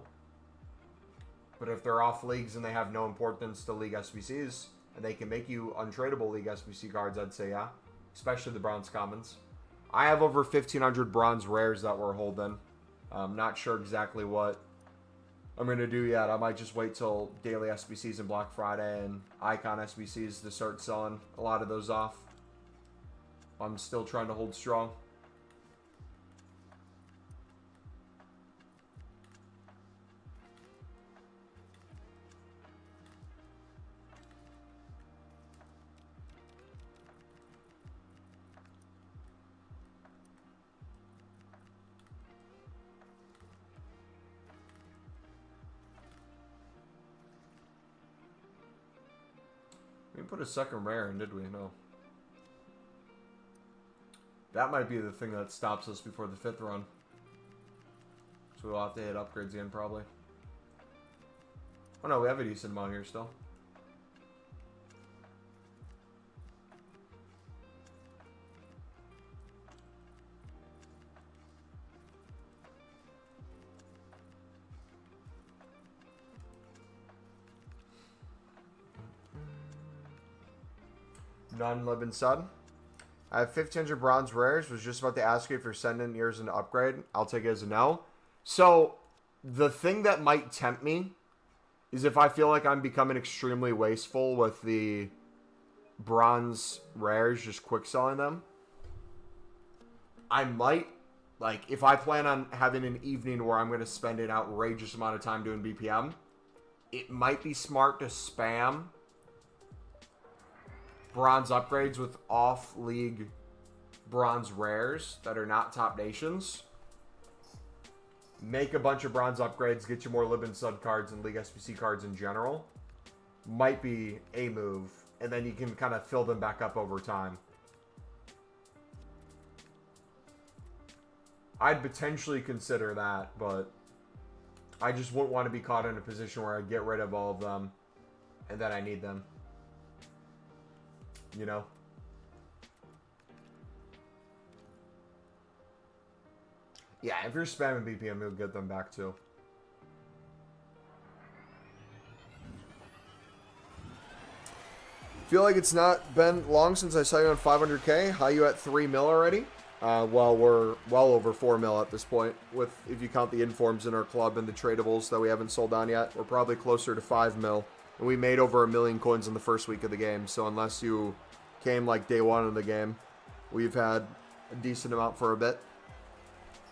But if they're off leagues and they have no importance to League SBCs, and they can make you untradeable League SBC cards, I'd say yeah. Especially the bronze commons. I have over 1,500 bronze rares that we're holding. I'm not sure exactly what I'm going to do yet. I might just wait till daily SBCs and Black Friday and Icon SBCs to start selling a lot of those off. I'm still trying to hold strong. We didn't put a second rare in, did we? No. That might be the thing that stops us before the 5th run. So we'll have to hit upgrades again, probably. Oh no, we have a decent amount here still. Non-Lib and Sud. I have 1,500 bronze rares. Was just about to ask you if you're sending yours an upgrade. I'll take it as a no. So, the thing that might tempt me is if I feel like I'm becoming extremely wasteful with the bronze rares, just quick selling them. I might, like, if I plan on having an evening where I'm going to spend an outrageous amount of time doing BPM, it might be smart to spam bronze upgrades with off-league bronze rares that are not top nations. Make a bunch of bronze upgrades, get you more Lib and Sud cards and League SBC cards in general. Might be a move. And then you can kind of fill them back up over time. I'd potentially consider that, but I just wouldn't want to be caught in a position where I get rid of all of them and then I need them. You know? Yeah, if you're spamming BPM, you'll get them back too. Feel like it's not been long since I saw you on 500k. How you at 3 mil already? Well, we're well over 4 mil at this point, with if you count the informs in our club and the tradables that we haven't sold on yet. We're probably closer to 5 mil. And we made over 1 million coins in the first week of the game, so unless you came like day one of the game, we've had a decent amount for a bit.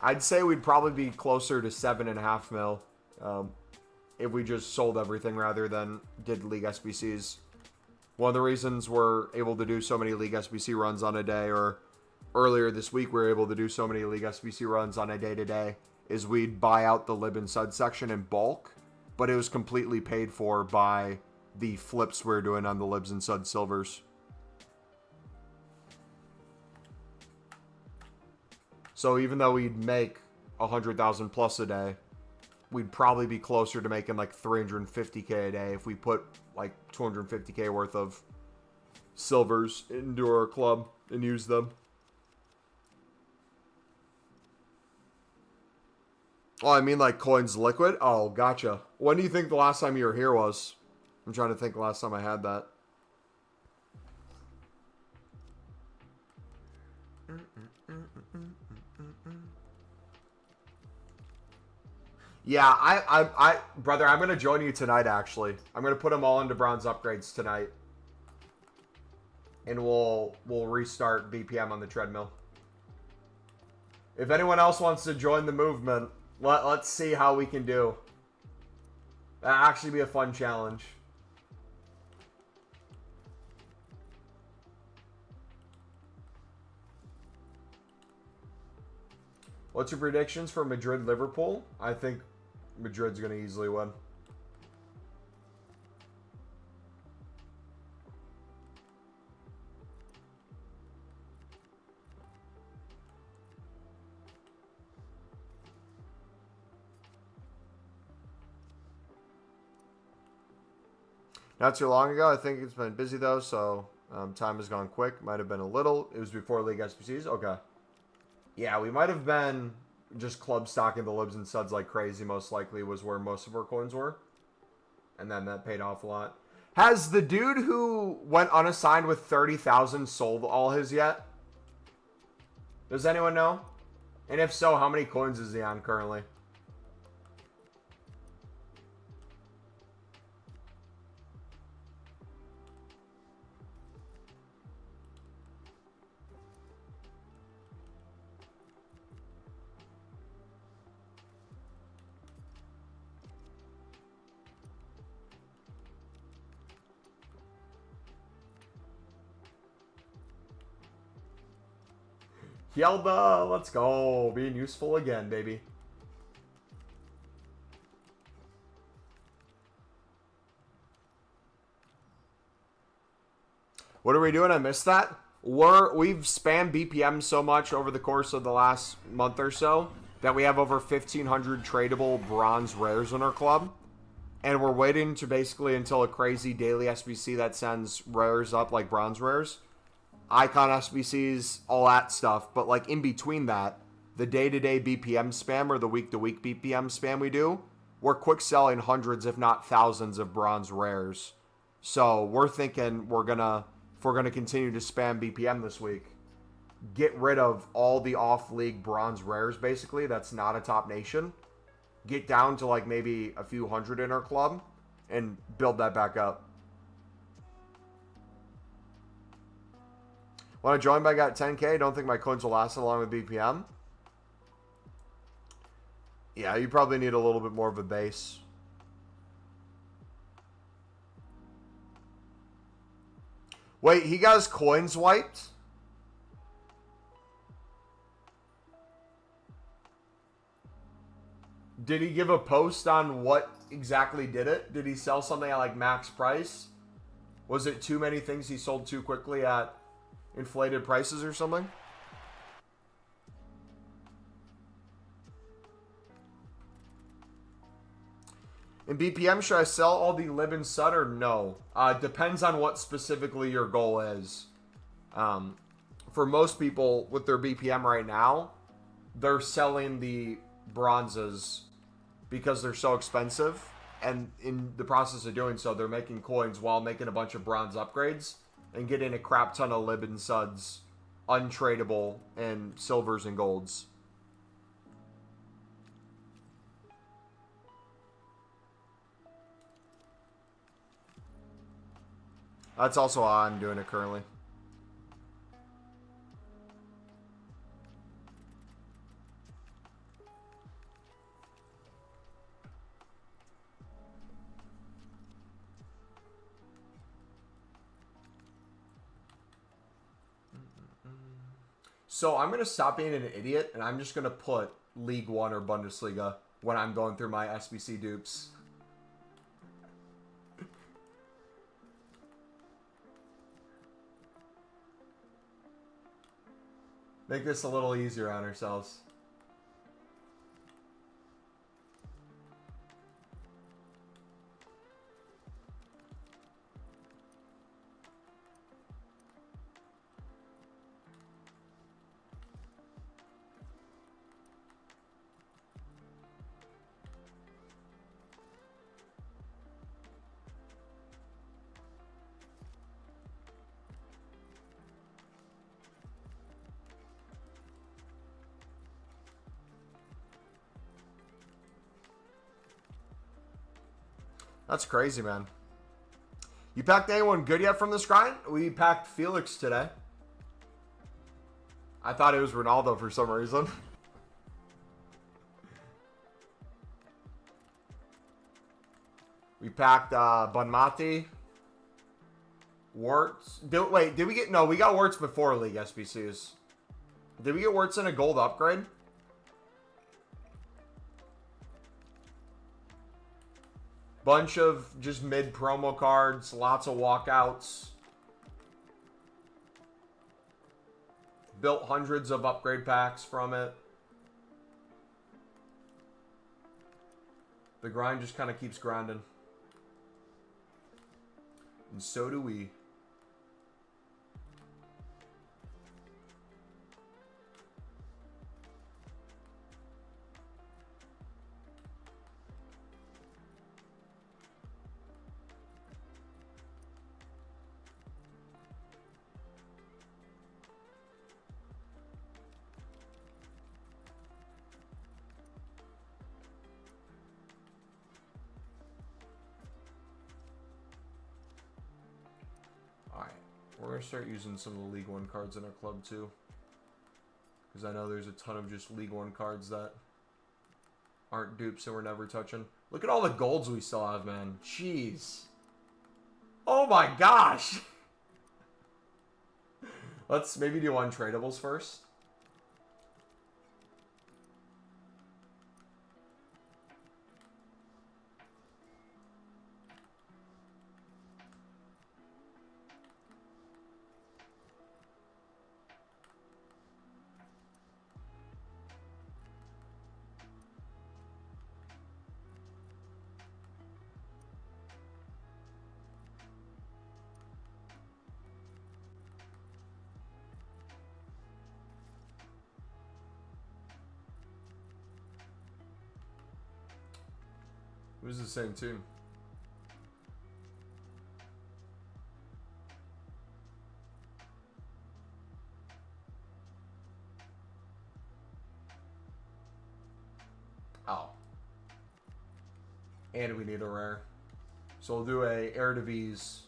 I'd say we'd probably be closer to 7.5 mil if we just sold everything rather than did League SBCs. One of the reasons we're able to do so many League SBC runs on a day, or earlier this week we were able to do so many League SBC runs on a day-to-day, is we'd buy out the Lib and Sud section in bulk, but it was completely paid for by the flips we're doing on the Libs and Sud Silvers. So even though we'd make 100,000 plus a day, we'd probably be closer to making like 350k a day if we put like 250k worth of silvers into our club and use them. Oh, I mean like coins liquid? Oh, gotcha. When do you think the last time you were here was? I'm trying to think the last time I had that. Yeah, brother, I'm going to join you tonight, actually. I'm going to put them all into bronze upgrades tonight. And we'll restart BPM on the treadmill. If anyone else wants to join the movement, let's see how we can do. That'll actually be a fun challenge. What's your predictions for Madrid-Liverpool? I think Madrid's going to easily win. Not too long ago. I think it's been busy, though, so time has gone quick. Might have been a little. It was before League SBCs. Okay. Yeah, we might have been just club stocking the Libs and Suds like crazy, most likely, was where most of our coins were. And then that paid off a lot. Has the dude who went unassigned with 30,000 sold all his yet? Does anyone know? And if so, how many coins is he on currently? Yelda, let's go. Being useful again, baby. What are we doing? I missed that. We've spammed BPM so much over the course of the last month or so that we have over 1,500 tradable bronze rares in our club. And we're waiting to basically until a crazy daily SBC that sends rares up like bronze rares. Icon SBCs, all that stuff. But like in between that, the day-to-day BPM spam or the week-to-week BPM spam we do, we're quick selling hundreds, if not thousands, of bronze rares. So we're thinking if we're gonna continue to spam BPM this week, get rid of all the off-league bronze rares, basically, that's not a top nation. Get down to like maybe a few hundred in our club and build that back up. Want to join, but I got 10k. Don't think my coins will last along with BPM. Yeah, you probably need a little bit more of a base. Wait, he got his coins wiped? Did he give a post on what exactly did it? Did he sell something at like max price? Was it too many things he sold too quickly at inflated prices or something? In BPM, should I sell all the Lib and Sud or no? Depends on what specifically your goal is. For most people with their BPM right now, they're selling the bronzes because they're so expensive. And in the process of doing so, they're making coins while making a bunch of bronze upgrades and getting a crap ton of Lib and Suds untradeable in silvers and golds. That's also how I'm doing it currently. So I'm going to stop being an idiot, and I'm just going to put League One or Bundesliga when I'm going through my SBC dupes. Make this a little easier on ourselves. That's crazy, man. You packed anyone good yet from this grind? We packed Felix today. I thought it was Ronaldo for some reason. We packed Bonmati. Wirtz. Wait, did we get... No, we got Wirtz before League SBCs. Did we get Wirtz in a gold upgrade? Bunch of just mid promo cards, lots of walkouts. Built hundreds of upgrade packs from it. The grind just kind of keeps grinding. And so do we. We're going to start using some of the League One cards in our club too. Because I know there's a ton of just League One cards that aren't dupes and we're never touching. Look at all the golds we still have, man. Jeez. Oh my gosh. Let's maybe do untradables first. Who's the same team? Oh. And we need a rare. So we'll do a Eredivisie.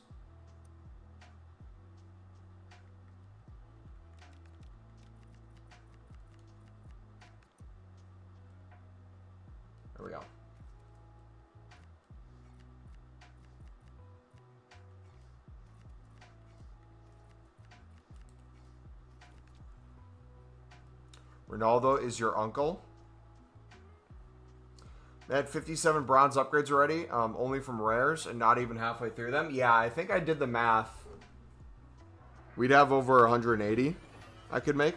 There we go. Ronaldo is your uncle. They had 57 bronze upgrades already, only from rares, and not even halfway through them. Yeah, I think I did the math. We'd have over 180 I could make.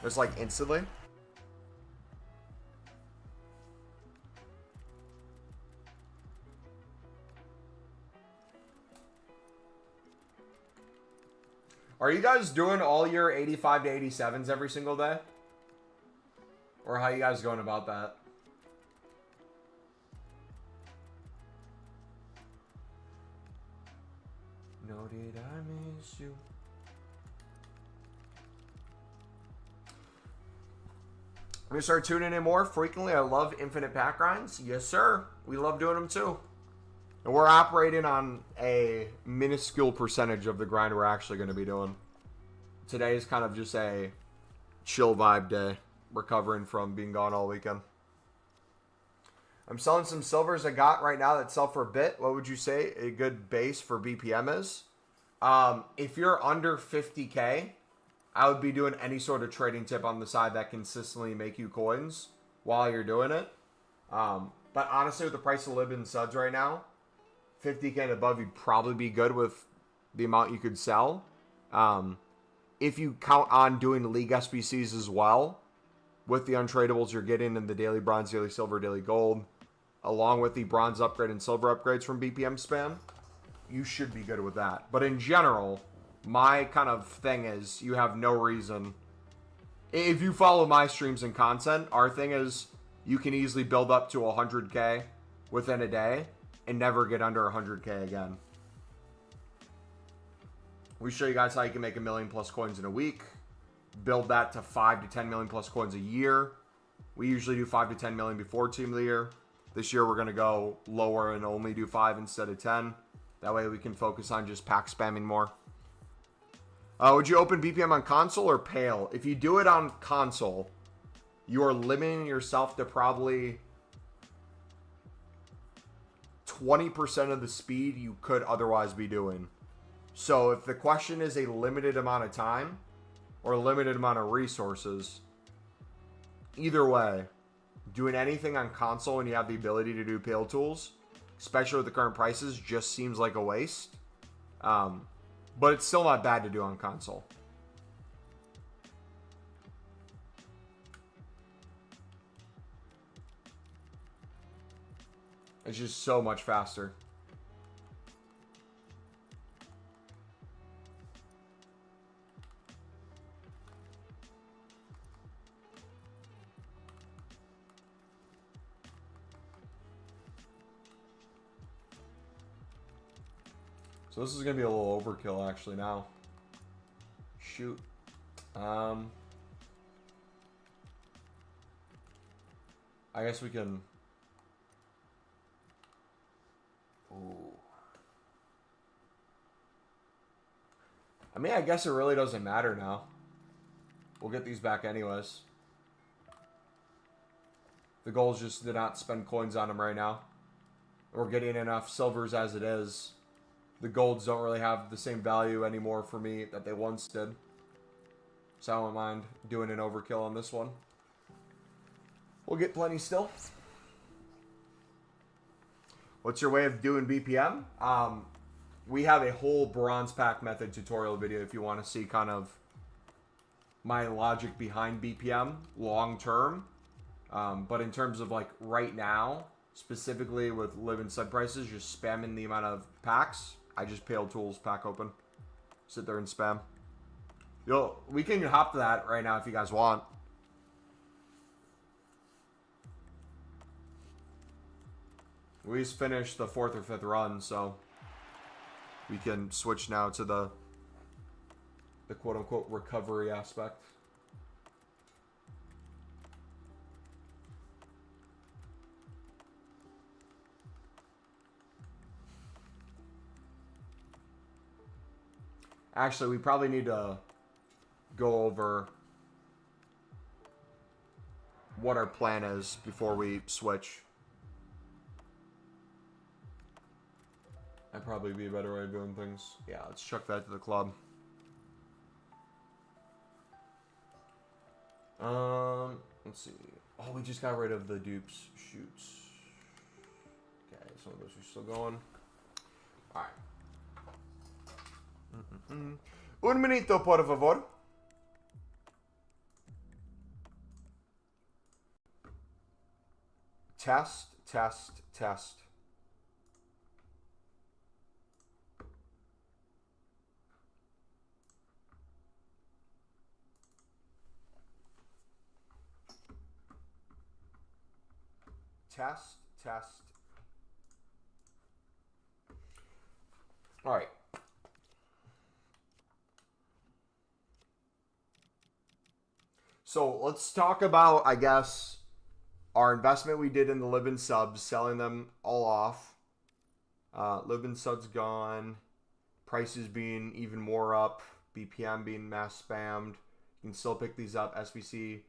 Just like instantly. Are you guys doing all your 85 to 87s every single day? Or how you guys going about that? No, did I miss you? I'm going to start tuning in more frequently. I love infinite pack grinds. Yes, sir. We love doing them too. And we're operating on a minuscule percentage of the grind we're actually going to be doing. Today is kind of just a chill vibe day, recovering from being gone all weekend. I'm selling some silvers I got right now that sell for a bit. What would you say a good base for BPM is? If you're under 50K, I would be doing any sort of trading tip on the side that consistently make you coins while you're doing it. But honestly, with the price of Lib and Suds right now, 50K and above, you'd probably be good with the amount you could sell. If you count on doing League SBCs as well, with the untradables you're getting in the daily bronze, daily silver, daily gold, along with the bronze upgrade and silver upgrades from BPM spam, you should be good with that. But in general, my kind of thing is you have no reason. If you follow my streams and content, our thing is you can easily build up to 100K within a day and never get under 100K again. We show you guys how you can make 1 million plus coins in a week, build that to 5 to 10 million plus coins a year. We usually do 5 to 10 million before Team of the Year. This year we're going to go lower and only do 5 instead of 10. That way we can focus on just pack spamming more. Would you open BPM on console or Pale? If you do it on console, you are limiting yourself to probably 20% of the speed you could otherwise be doing. So if the question is a limited amount of time or a limited amount of resources, either way, doing anything on console when you have the ability to do Pale tools, especially with the current prices, just seems like a waste. But it's still not bad to do on console. It's just so much faster. So this is going to be a little overkill actually now. Shoot. I guess we can... Ooh. I mean, I guess it really doesn't matter now. We'll get these back anyways. The goal is just to not spend coins on them right now. We're getting enough silvers as it is. The golds don't really have the same value anymore for me that they once did. So I don't mind doing an overkill on this one. We'll get plenty still. What's your way of doing BPM? We have a whole bronze pack method tutorial video if you want to see kind of my logic behind BPM long term. But in terms of like right now, specifically with Live and Sud prices, just spamming the amount of packs. I just Pale tools pack open. Sit there and spam. We can hop to that right now if you guys want. We just finished the 4th or 5th run, so we can switch now to the quote-unquote recovery aspect. Actually, we probably need to go over what our plan is before we switch. That'd probably be a better way of doing things. Yeah, let's chuck that to the club. Let's see. Oh, we just got rid of the dupes. Shoots. Okay, some of those are still going. Alright. Un minuto, por favor. Test, test, test. Test, test. All right. So let's talk about, I guess, our investment we did in the Libin subs, selling them all off. Libin subs gone. Prices being even more up. BPM being mass spammed. You can still pick these up. SBC.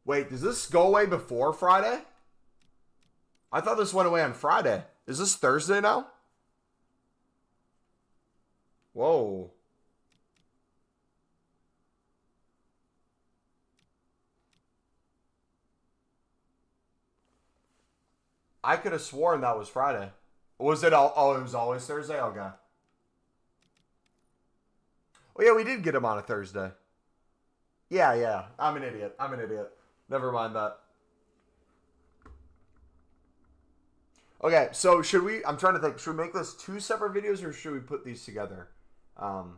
Wait, does this go away before Friday? I thought this went away on Friday. Is this Thursday now? Whoa. I could have sworn that was Friday. Was it all? Oh, it was always Thursday? Okay. Oh, yeah, we did get him on a Thursday. Yeah, yeah. I'm an idiot. I'm an idiot. Never mind that. Okay, so should we? I'm trying to think. Should we make this two separate videos or should we put these together? Um,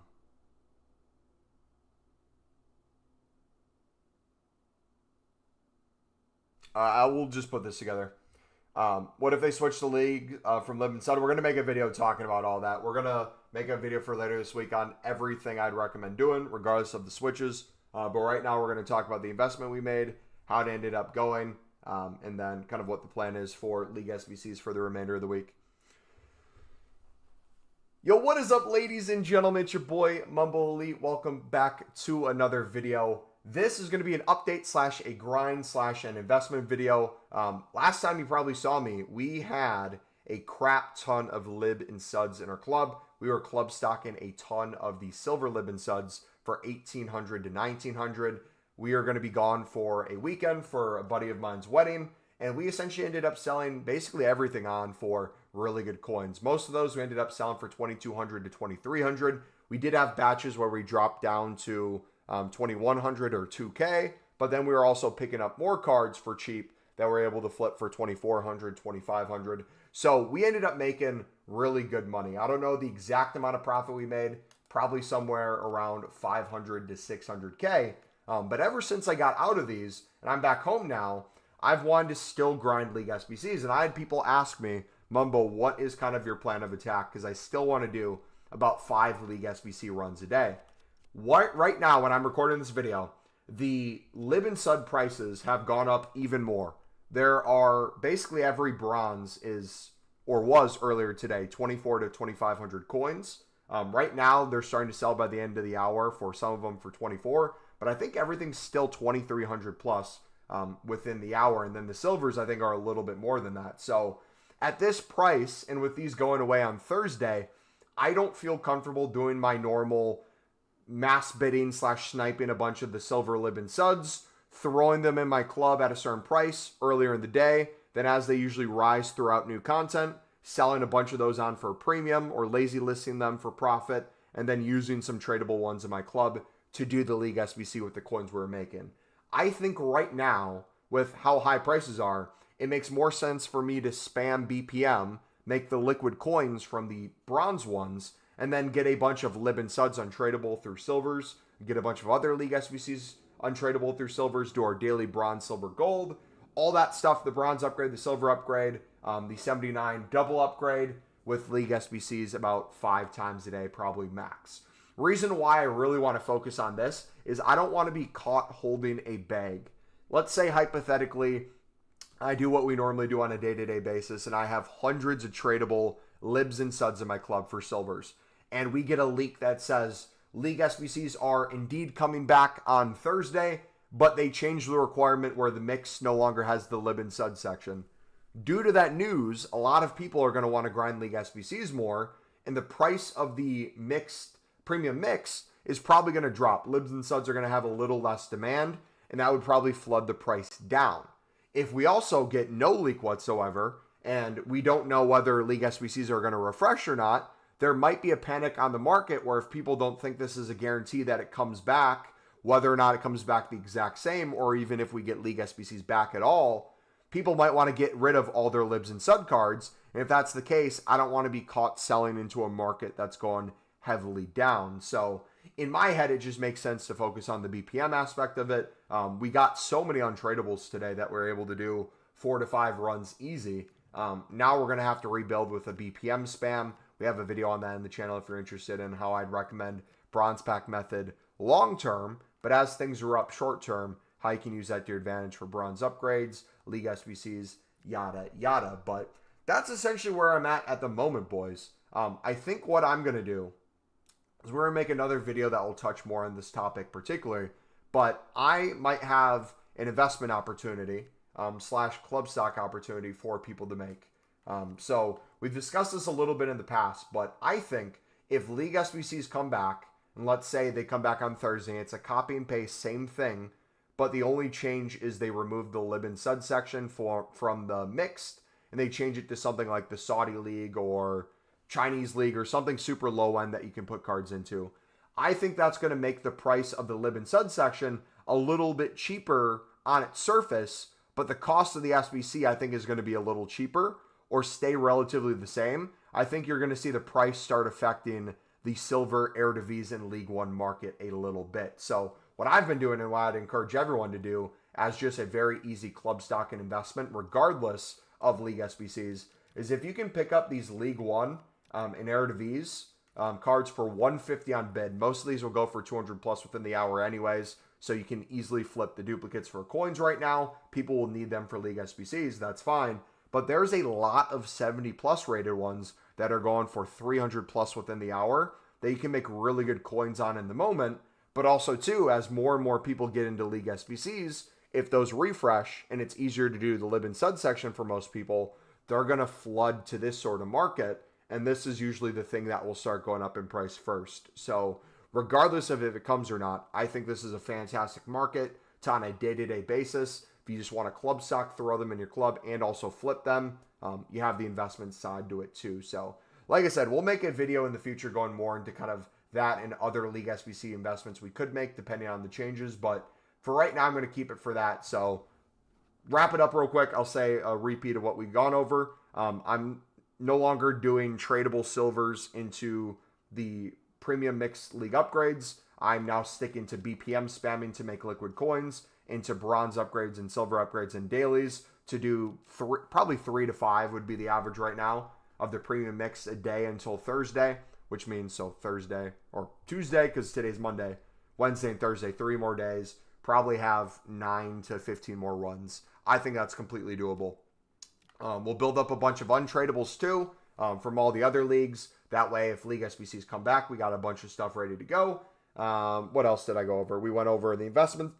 I will just put this together. What if they switch the league from Live Inside? We're going to make a video talking about all that. We're going to make a video for later this week on everything I'd recommend doing, regardless of the switches. But right now, we're going to talk about the investment we made, how it ended up going, and then kind of what the plan is for League SBCs for the remainder of the week. Yo, what is up, ladies and gentlemen? It's your boy, Mumble Elite. Welcome back to another video. This is going to be an update slash a grind slash an investment video. Last time you probably saw me, we had a crap ton of lib and suds in our club. We were club stocking a ton of the silver lib and suds for 1,800 to 1,900. We are going to be gone for a weekend for a buddy of mine's wedding. And we essentially ended up selling basically everything on for really good coins. Most of those we ended up selling for 2,200 to 2,300. We did have batches where we dropped down to 2,100 or 2K, but then we were also picking up more cards for cheap that we're able to flip for 2,400, 2,500. So we ended up making really good money. I don't know the exact amount of profit we made, probably somewhere around 500 to 600K. But ever since I got out of these and I'm back home now, I've wanted to still grind League SBCs. And I had people ask me, Mumbo, what is kind of your plan of attack? Because I still want to do about 5 League SBC runs a day. Right now, when I'm recording this video, the lib and sud prices have gone up even more. There are basically every bronze is, or was earlier today, 24 to 2,500 coins. Right now, they're starting to sell by the end of the hour for some of them for 24, but I think everything's still 2,300 plus within the hour. And then the silvers, I think, are a little bit more than that. So at this price, and with these going away on Thursday, I don't feel comfortable doing my normal mass bidding slash sniping a bunch of the silver lib and suds, throwing them in my club at a certain price earlier in the day. Then as they usually rise throughout new content, selling a bunch of those on for a premium or lazy listing them for profit, and then using some tradable ones in my club to do the League SBC with the coins we're making. I think right now, with how high prices are, it makes more sense for me to spam BPM, make the liquid coins from the bronze ones, and then get a bunch of lib and suds untradeable through silvers, get a bunch of other League SBCs untradeable through silvers, do our daily bronze, silver, gold, all that stuff, the bronze upgrade, the silver upgrade, the 79 double upgrade with League SBCs about 5 times a day, probably max. Reason why I really want to focus on this is I don't want to be caught holding a bag. Let's say hypothetically, I do what we normally do on a day-to-day basis, and I have hundreds of tradable libs and suds in my club for silvers. And we get a leak that says League SBCs are indeed coming back on Thursday, but they changed the requirement where the mix no longer has the lib and sud section. Due to that news, a lot of people are going to want to grind League SBCs more, and the price of the mixed premium mix is probably going to drop. Libs and suds are going to have a little less demand, and that would probably flood the price down. If we also get no leak whatsoever, and we don't know whether League SBCs are going to refresh or not, there might be a panic on the market where if people don't think this is a guarantee that it comes back, whether or not it comes back the exact same, or even if we get League SBCs back at all, people might want to get rid of all their libs and sud cards. And if that's the case, I don't want to be caught selling into a market that's gone heavily down. So in my head, it just makes sense to focus on the BPM aspect of it. We got so many untradables today that we're able to do 4 to 5 runs easy. Now we're going to have to rebuild with a BPM spam. We have a video on that in the channel if you're interested in how I'd recommend bronze pack method long term. but as things are up short term, how you can use that to your advantage for bronze upgrades, league SBCs, yada yada. But that's essentially where I'm at the moment, boys. I think what I'm going to do is we're going to make another video that will touch more on this topic particularly, but I might have an investment opportunity slash club stock opportunity for people to make. So we've discussed this a little bit in the past, but I think if league SBCs come back, and let's say they come back on Thursday, it's a copy and paste, same thing, but the only change is they remove the lib and sud section from the mixed, and they change it to something like the Saudi League or Chinese League or something super low end that you can put cards into. I think that's going to make the price of the lib and sud section a little bit cheaper on its surface, but the cost of the SBC I think is going to be a little cheaper or stay relatively the same. I think you're going to see the price start affecting the silver Eredivisie and League One market a little bit. So what I've been doing and what I'd encourage everyone to do as just a very easy club stock and investment, regardless of league SBCs, is if you can pick up these League One and Eredivisie cards for 150 on bid. Most of these will go for 200 plus within the hour anyways, so you can easily flip the duplicates for coins right now. People will need them for league SBCs, that's fine. But there's a lot of 70 plus rated ones that are going for 300 plus within the hour that you can make really good coins on in the moment. But also too, as more and more people get into league SBCs, if those refresh and it's easier to do the lib and sud section for most people, they're going to flood to this sort of market. And this is usually the thing that will start going up in price first. So regardless of if it comes or not, I think this is a fantastic market to on a day-to-day basis. If you just want a club stock, throw them in your club and also flip them. You have the investment side to it too. So like I said, we'll make a video in the future going more into kind of that and other league SBC investments we could make depending on the changes. But for right now, I'm going to keep it for that. So wrap it up real quick. I'll say a repeat of what we've gone over. I'm no longer doing tradable silvers into the premium mixed league upgrades. I'm now sticking to BPM spamming to make liquid coins, into bronze upgrades and silver upgrades and dailies to do probably 3 to 5 would be the average right now of the premium mix a day until Thursday, which means so Thursday or Tuesday because today's Monday, Wednesday and Thursday, 3 more days, probably have 9 to 15 more runs. I think that's completely doable. We'll build up a bunch of untradables too from all the other leagues. That way, if league SBCs come back, we got a bunch of stuff ready to go. What else did I go over? We went over the investment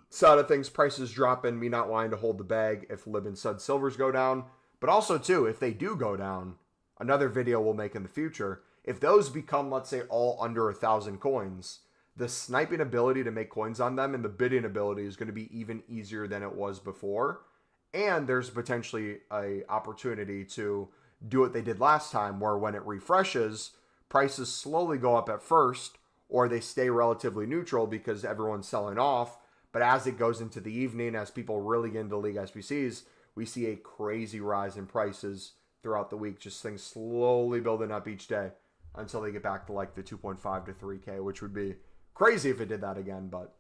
side of things, prices dropping, me not wanting to hold the bag if lib and sud silvers go down. But also too, if they do go down, another video we'll make in the future, if those become, let's say, all under 1,000 coins, the sniping ability to make coins on them and the bidding ability is going to be even easier than it was before. And there's potentially a opportunity to do what they did last time, where when it refreshes, prices slowly go up at first, or they stay relatively neutral because everyone's selling off. But as it goes into the evening, as people really get into league SBCs, we see a crazy rise in prices throughout the week. Just things slowly building up each day until they get back to like the 2.5 to 3K, which would be crazy if it did that again, but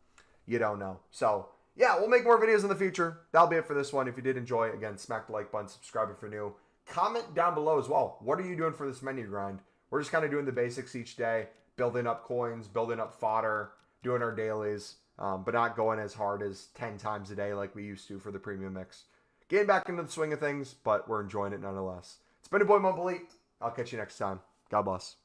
you don't know. So yeah, we'll make more videos in the future. That'll be it for this one. If you did enjoy, again, smack the like button, subscribe if you're new. Comment down below as well. What are you doing for this menu grind? We're just kind of doing the basics each day, building up coins, building up fodder, doing our dailies, but not going as hard as 10 times a day like we used to for the premium mix. Getting back into the swing of things, but we're enjoying it nonetheless. It's been your boy Mumble Elite. I'll catch you next time. God bless.